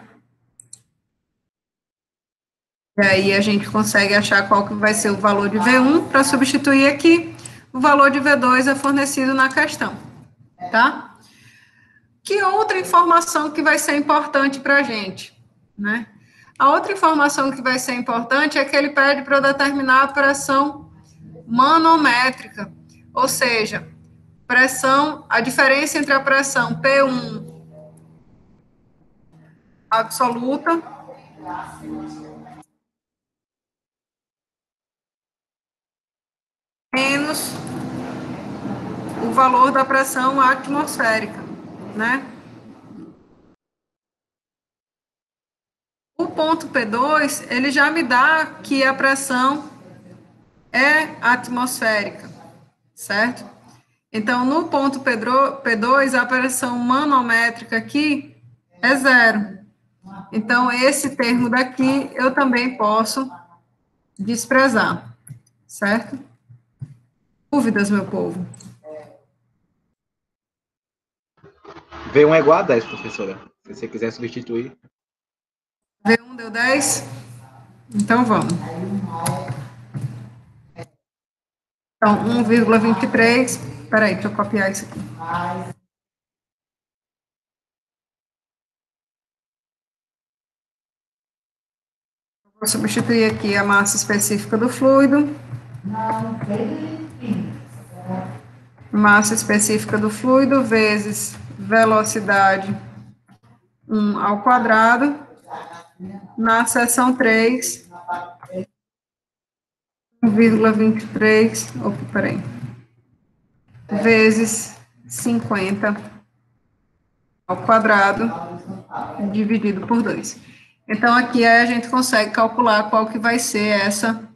E aí a gente consegue achar qual que vai ser o valor de V1 para substituir aqui. O valor de V2 é fornecido na questão, tá? Que outra informação que vai ser importante para a gente, né? A outra informação que vai ser importante é que ele pede para eu determinar a pressão manométrica, ou seja, a diferença entre a pressão P1 absoluta menos o valor da pressão atmosférica, né? O ponto P2, ele já me dá que a pressão é atmosférica, certo? Então, no ponto P2, a pressão manométrica aqui é zero. Então, esse termo daqui eu também posso desprezar, certo? Dúvidas, meu povo? V1 é igual a 10, professora. Se você quiser substituir. V1 deu 10? Então, vamos. Então, 1,23. Peraí, deixa eu copiar isso aqui. Vou substituir aqui a massa específica do fluido. Massa específica do fluido vezes velocidade 1 ao quadrado, na seção 3, 1,23, peraí, vezes 50 ao quadrado, dividido por 2. Então, aqui a gente consegue calcular qual que vai ser essa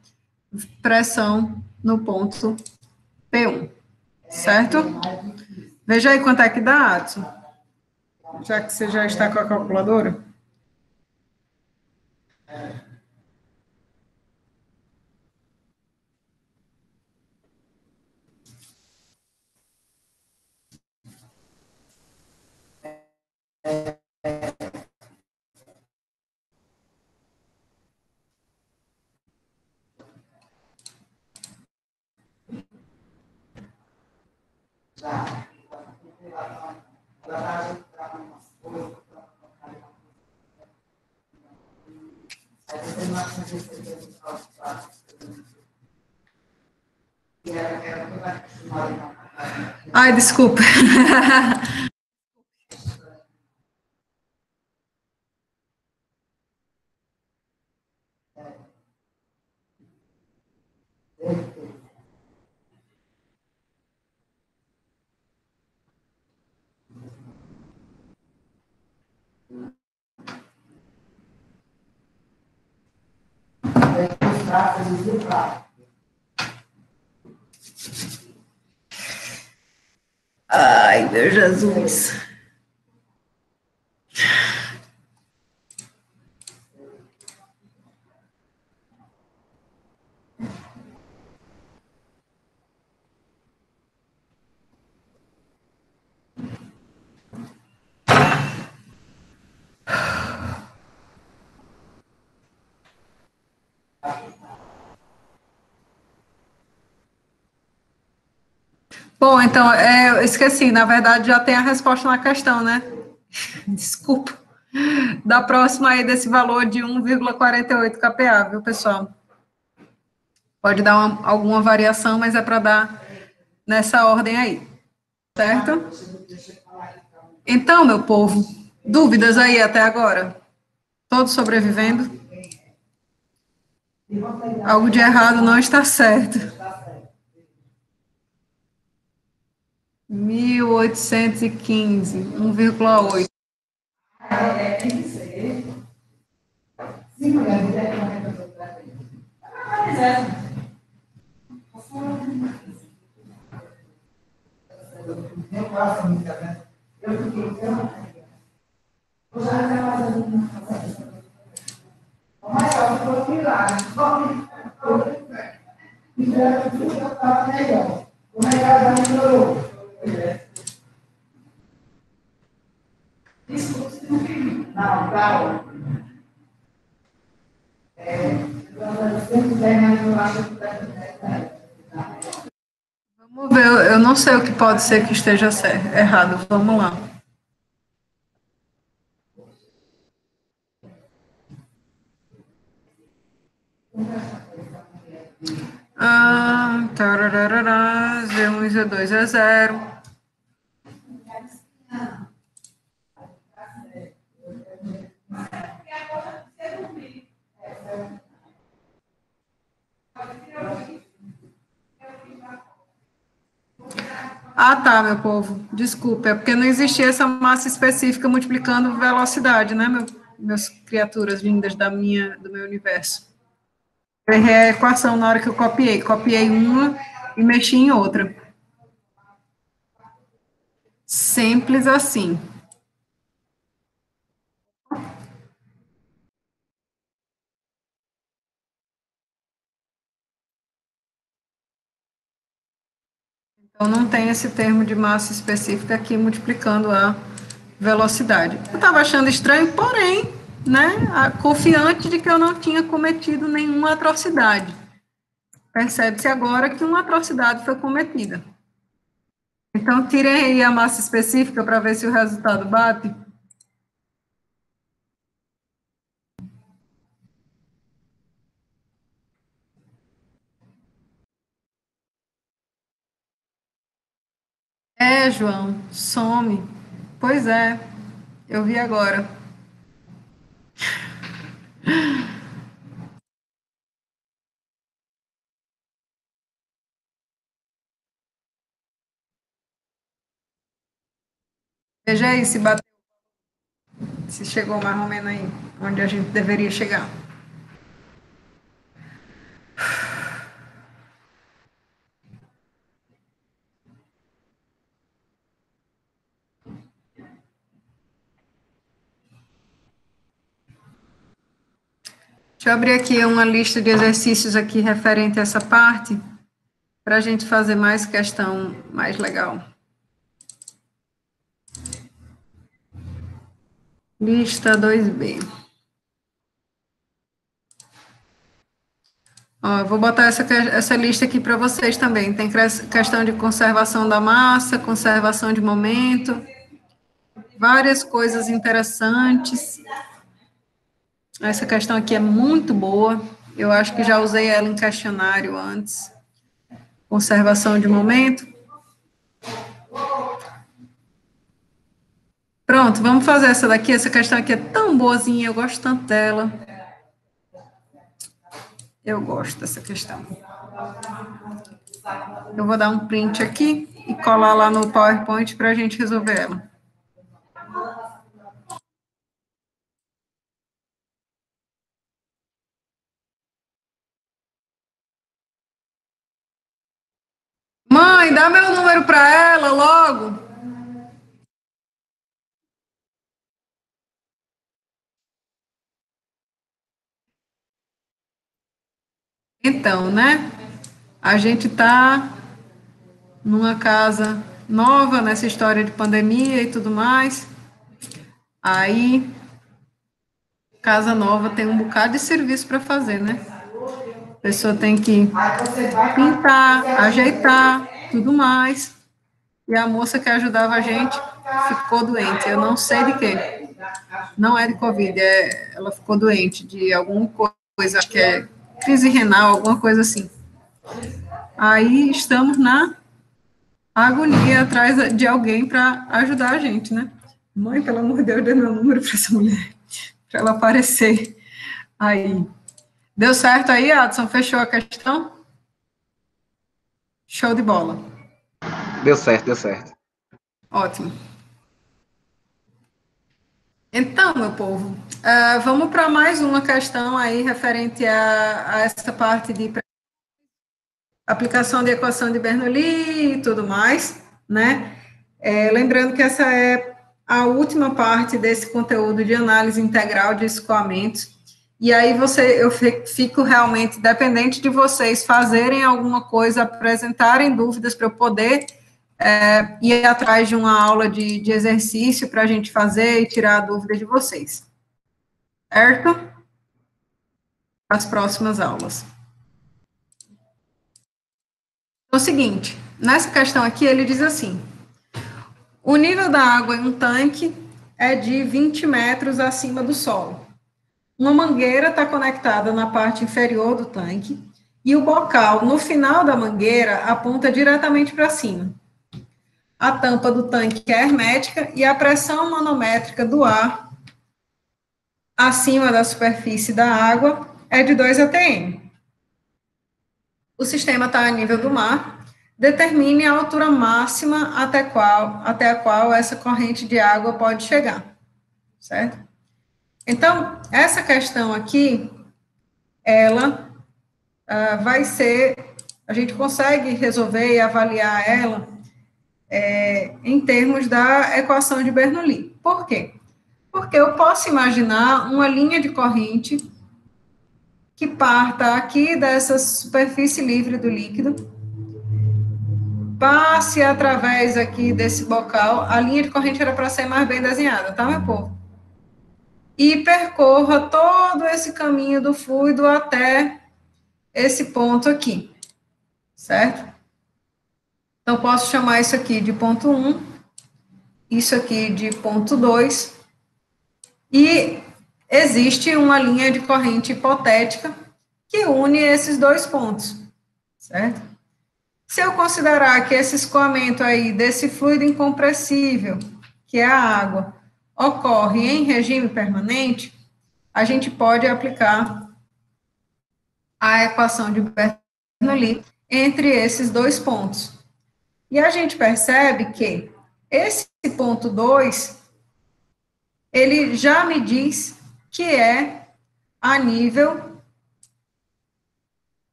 pressão no ponto P1, certo? Veja aí quanto é que dá, Adson, já que você já está com a calculadora. Ai, desculpa. Ai, meu Jesus. Bom, então, eu esqueci, na verdade já tem a resposta na questão, né? Desculpa. Da próxima aí desse valor de 1,48 kPa, viu, pessoal? Pode dar alguma variação, mas é para dar nessa ordem aí, certo? Então, meu povo, dúvidas aí até agora? Todos sobrevivendo? Algo de errado não está certo. 1815, 1,8. Não, claro. Vamos ver, eu não sei o que pode ser que esteja errado. Vamos lá. Tararara, Z1 e Z2 é 0. Ah, tá, meu povo. Desculpa, é porque não existia essa massa específica multiplicando velocidade, né, meus criaturas lindas do meu universo. Eu errei a equação na hora que eu copiei. Copiei uma e mexi em outra. Simples assim. Então, não tem esse termo de massa específica aqui multiplicando a velocidade. Eu estava achando estranho, porém, né, confiante de que eu não tinha cometido nenhuma atrocidade. Percebe-se agora que uma atrocidade foi cometida. Então, tirem aí a massa específica para ver se o resultado bate. É, João, some. Pois é, eu vi agora. Veja aí se bateu, se chegou mais ou menos aí, onde a gente deveria chegar. Deixa eu abrir aqui uma lista de exercícios aqui referente a essa parte, para a gente fazer mais questão mais legal. Lista 2B. Ó, eu vou botar essa lista aqui para vocês também. Tem questão de conservação da massa, conservação de momento, várias coisas interessantes. Essa questão aqui é muito boa. Eu acho que já usei ela em questionário antes. Conservação de momento. Pronto, vamos fazer essa daqui. Essa questão aqui é tão boazinha, eu gosto tanto dela. Eu gosto dessa questão. Eu vou dar um print aqui e colar lá no PowerPoint para a gente resolver ela. Mãe, dá meu número para ela logo. Então, né? A gente está numa casa nova, nessa história de pandemia e tudo mais. Aí, casa nova tem um bocado de serviço para fazer, né? A pessoa tem que pintar, ajeitar, tudo mais. E a moça que ajudava a gente ficou doente. Eu não sei de quê. Não é de Covid, ela ficou doente de alguma coisa, acho que é crise renal, alguma coisa assim. Aí estamos na agonia atrás de alguém para ajudar a gente, né? Mãe, pelo amor de Deus, dê meu número para essa mulher, para ela aparecer aí. Deu certo aí, Adson? Fechou a questão? Show de bola. Deu certo, deu certo. Ótimo. Então, meu povo, vamos para mais uma questão aí referente a essa parte de aplicação de equação de Bernoulli e tudo mais, né? Lembrando que essa é a última parte desse conteúdo de análise integral de escoamentos. E aí eu fico realmente dependente de vocês fazerem alguma coisa, apresentarem dúvidas para eu poder ir atrás de uma aula de exercício para a gente fazer e tirar a dúvida de vocês. Certo? As próximas aulas. É o seguinte, nessa questão aqui, ele diz assim, o nível da água em um tanque é de 20 metros acima do solo. Uma mangueira está conectada na parte inferior do tanque e o bocal, no final da mangueira, aponta diretamente para cima. A tampa do tanque é hermética e a pressão manométrica do ar acima da superfície da água é de 2 atm. O sistema está a nível do mar. Determine a altura máxima até a qual essa corrente de água pode chegar, certo? Então, essa questão aqui, ela vai ser, a gente consegue resolver e avaliar ela em termos da equação de Bernoulli. Por quê? Porque eu posso imaginar uma linha de corrente que parta aqui dessa superfície livre do líquido, passe através aqui desse bocal, a linha de corrente era para ser mais bem desenhada, tá, meu povo? E percorra todo esse caminho do fluido até esse ponto aqui, certo? Então, posso chamar isso aqui de ponto 1, isso aqui de ponto 2, e existe uma linha de corrente hipotética que une esses dois pontos, certo? Se eu considerar que esse escoamento aí desse fluido incompressível, que é a água, ocorre em regime permanente, a gente pode aplicar a equação de Bernoulli entre esses dois pontos. E a gente percebe que esse ponto 2, ele já me diz que é a nível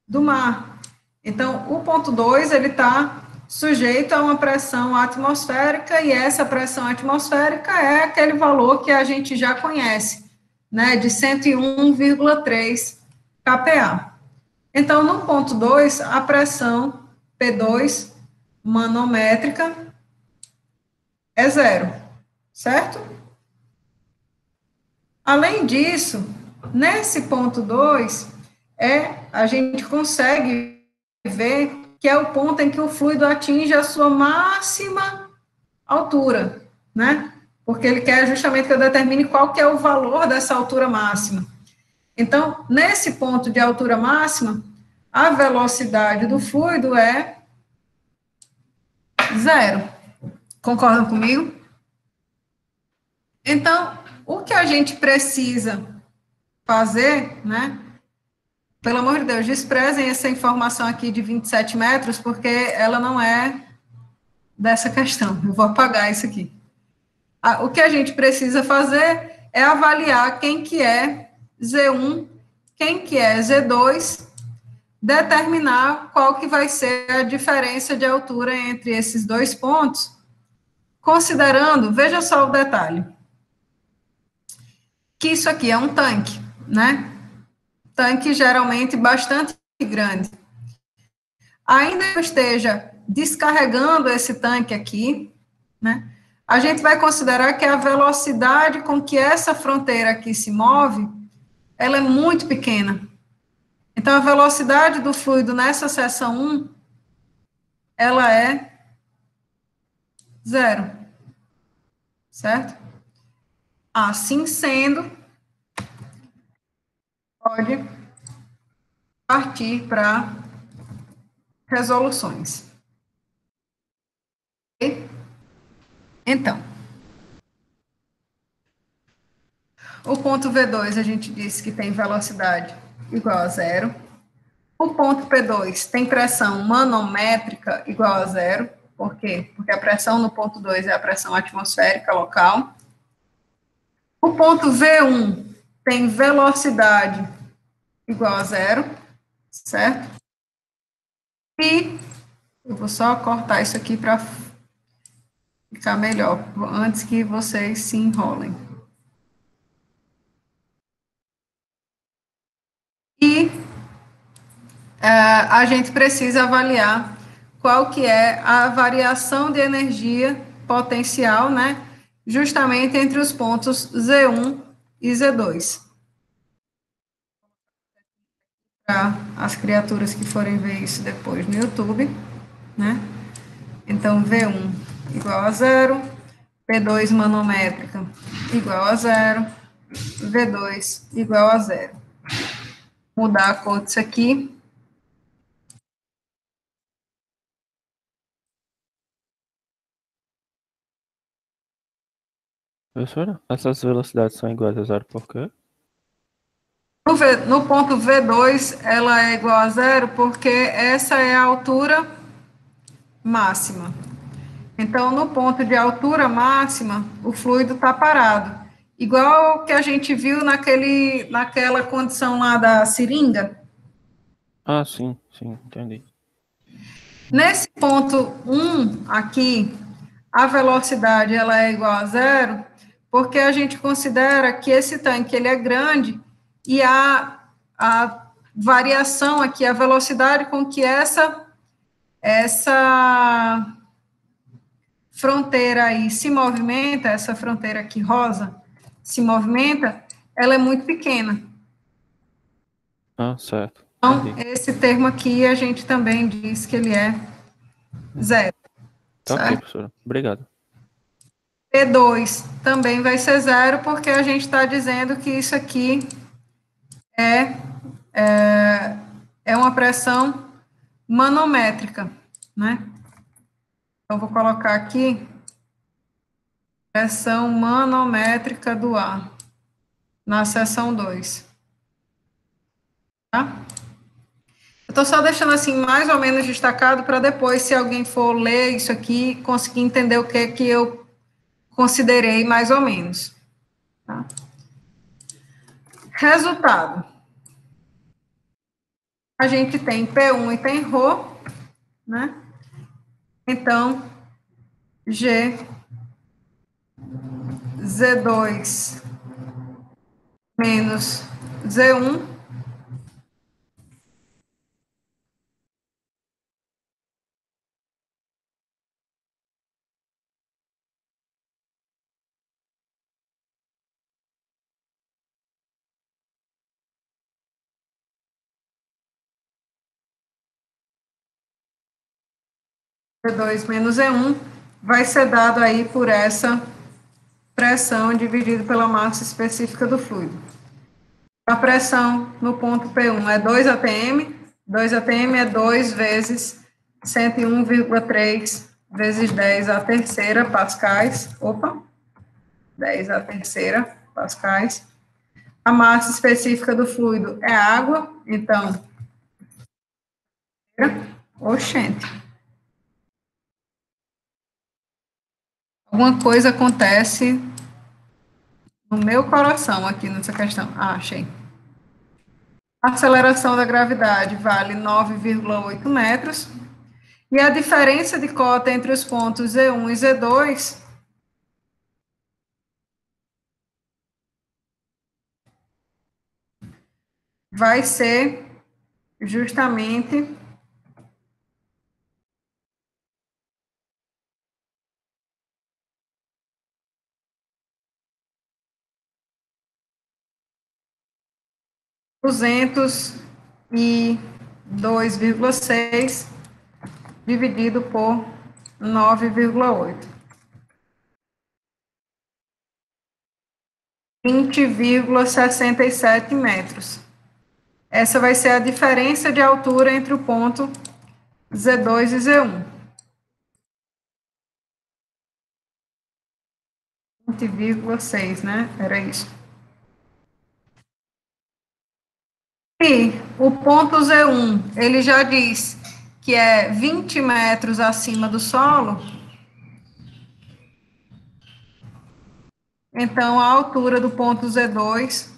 do mar. Então, o ponto 2, ele está sujeito a uma pressão atmosférica, e essa pressão atmosférica é aquele valor que a gente já conhece, né, de 101,3 kPa. Então, no ponto 2, a pressão P2 manométrica é 0, certo? Além disso, nesse ponto 2, a gente consegue ver que é o ponto em que o fluido atinge a sua máxima altura, né? Porque ele quer justamente que eu determine qual que é o valor dessa altura máxima. Então, nesse ponto de altura máxima, a velocidade do fluido é 0. Concordam comigo? Então, o que a gente precisa fazer, né? Pelo amor de Deus, desprezem essa informação aqui de 27 metros, porque ela não é dessa questão. Eu vou apagar isso aqui. O que a gente precisa fazer é avaliar quem que é Z1, quem que é Z2, determinar qual que vai ser a diferença de altura entre esses dois pontos, considerando, veja só o detalhe, que isso aqui é um tanque, né? Tanque geralmente bastante grande. Ainda que eu esteja descarregando esse tanque aqui, né, a gente vai considerar que a velocidade com que essa fronteira aqui se move, ela é muito pequena. Então, a velocidade do fluido nessa seção 1, ela é 0, certo? Assim sendo, pode partir para resoluções. Então, o ponto V2 a gente disse que tem velocidade igual a 0. O ponto P2 tem pressão manométrica igual a 0. Por quê? Porque a pressão no ponto 2 é a pressão atmosférica local. O ponto V1 tem velocidade igual a 0, certo? E eu vou só cortar isso aqui para ficar melhor, antes que vocês se enrolem. E a gente precisa avaliar qual que é a variação de energia potencial, né, justamente entre os pontos Z1 e Z2. Para as criaturas que forem ver isso depois no YouTube. né? Então, V1 igual a zero, P2 manométrica igual a zero, V2 igual a zero. Mudar a cor disso aqui. Professora, essas velocidades são iguais a zero por quê? No ponto V2, ela é igual a zero porque essa é a altura máxima. Então, no ponto de altura máxima, o fluido está parado. Igual o que a gente viu naquela condição lá da seringa. Ah, sim, entendi. Nesse ponto 1 aqui, a velocidade ela é igual a zero, porque a gente considera que esse tanque ele é grande e a variação aqui, a velocidade com que essa fronteira aí se movimenta, essa fronteira aqui rosa se movimenta, ela é muito pequena. Ah, certo. Então, Entendi. esse termo aqui a gente também diz que ele é zero. Tá ok, Certo? professora. Obrigado. P2 também vai ser zero, porque a gente está dizendo que isso aqui é uma pressão manométrica, né? Então, vou colocar aqui pressão manométrica do ar, na seção 2. Tá? Eu estou só deixando assim mais ou menos destacado para depois, se alguém for ler isso aqui, conseguir entender o que é que eu considerei mais ou menos. Tá? Resultado. A gente tem P1 e tem Rho, né? Então, G, Z2 menos Z1 Z2 menos E1 vai ser dado aí por essa pressão dividido pela massa específica do fluido. A pressão no ponto P1 é 2 atm, 2 atm é 2 vezes 101,3 vezes 10 à terceira pascais, 10 à terceira pascais. A massa específica do fluido é água, então, oxente. Alguma coisa acontece no meu coração aqui nessa questão. Ah, achei. A aceleração da gravidade vale 9,8 metros. E a diferença de cota entre os pontos Z1 e Z2 vai ser justamente duzentos e 2,6 dividido por 9,8. 20,67 metros. Essa vai ser a diferença de altura entre o ponto Z2 e Z1. 20,6, né? Era isso. E o ponto Z1, ele já diz que é 20 metros acima do solo. Então, a altura do ponto Z2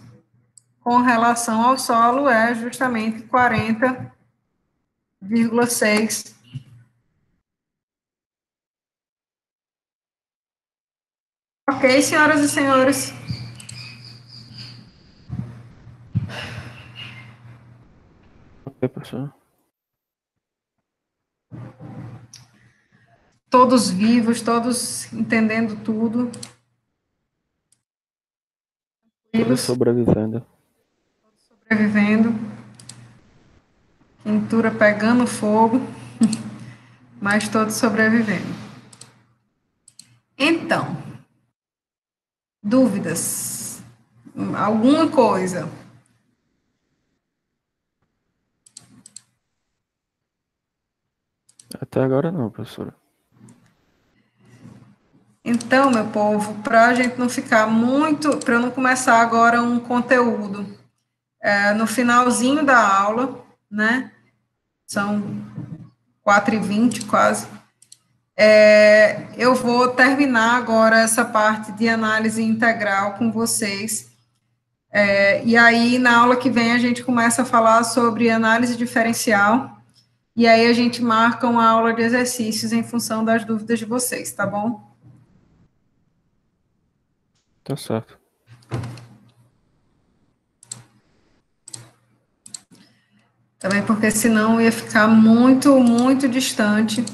com relação ao solo é justamente 40,6. Ok, senhoras e senhores? Ok, professora. Todos vivos, todos entendendo tudo. Todos sobrevivendo. Sobrevivendo. Quentura pegando fogo. mas todos sobrevivendo. Então, dúvidas? Alguma coisa? Até agora não, professora. Então, meu povo, para a gente não ficar muito, para eu não começar agora um conteúdo no finalzinho da aula, né? São 4h20 quase. Eu vou terminar agora essa parte de análise integral com vocês. E aí, na aula que vem, a gente começa a falar sobre análise diferencial. E aí, a gente marca uma aula de exercícios em função das dúvidas de vocês, tá bom? Tá certo. Também porque senão ia ficar muito, muito distante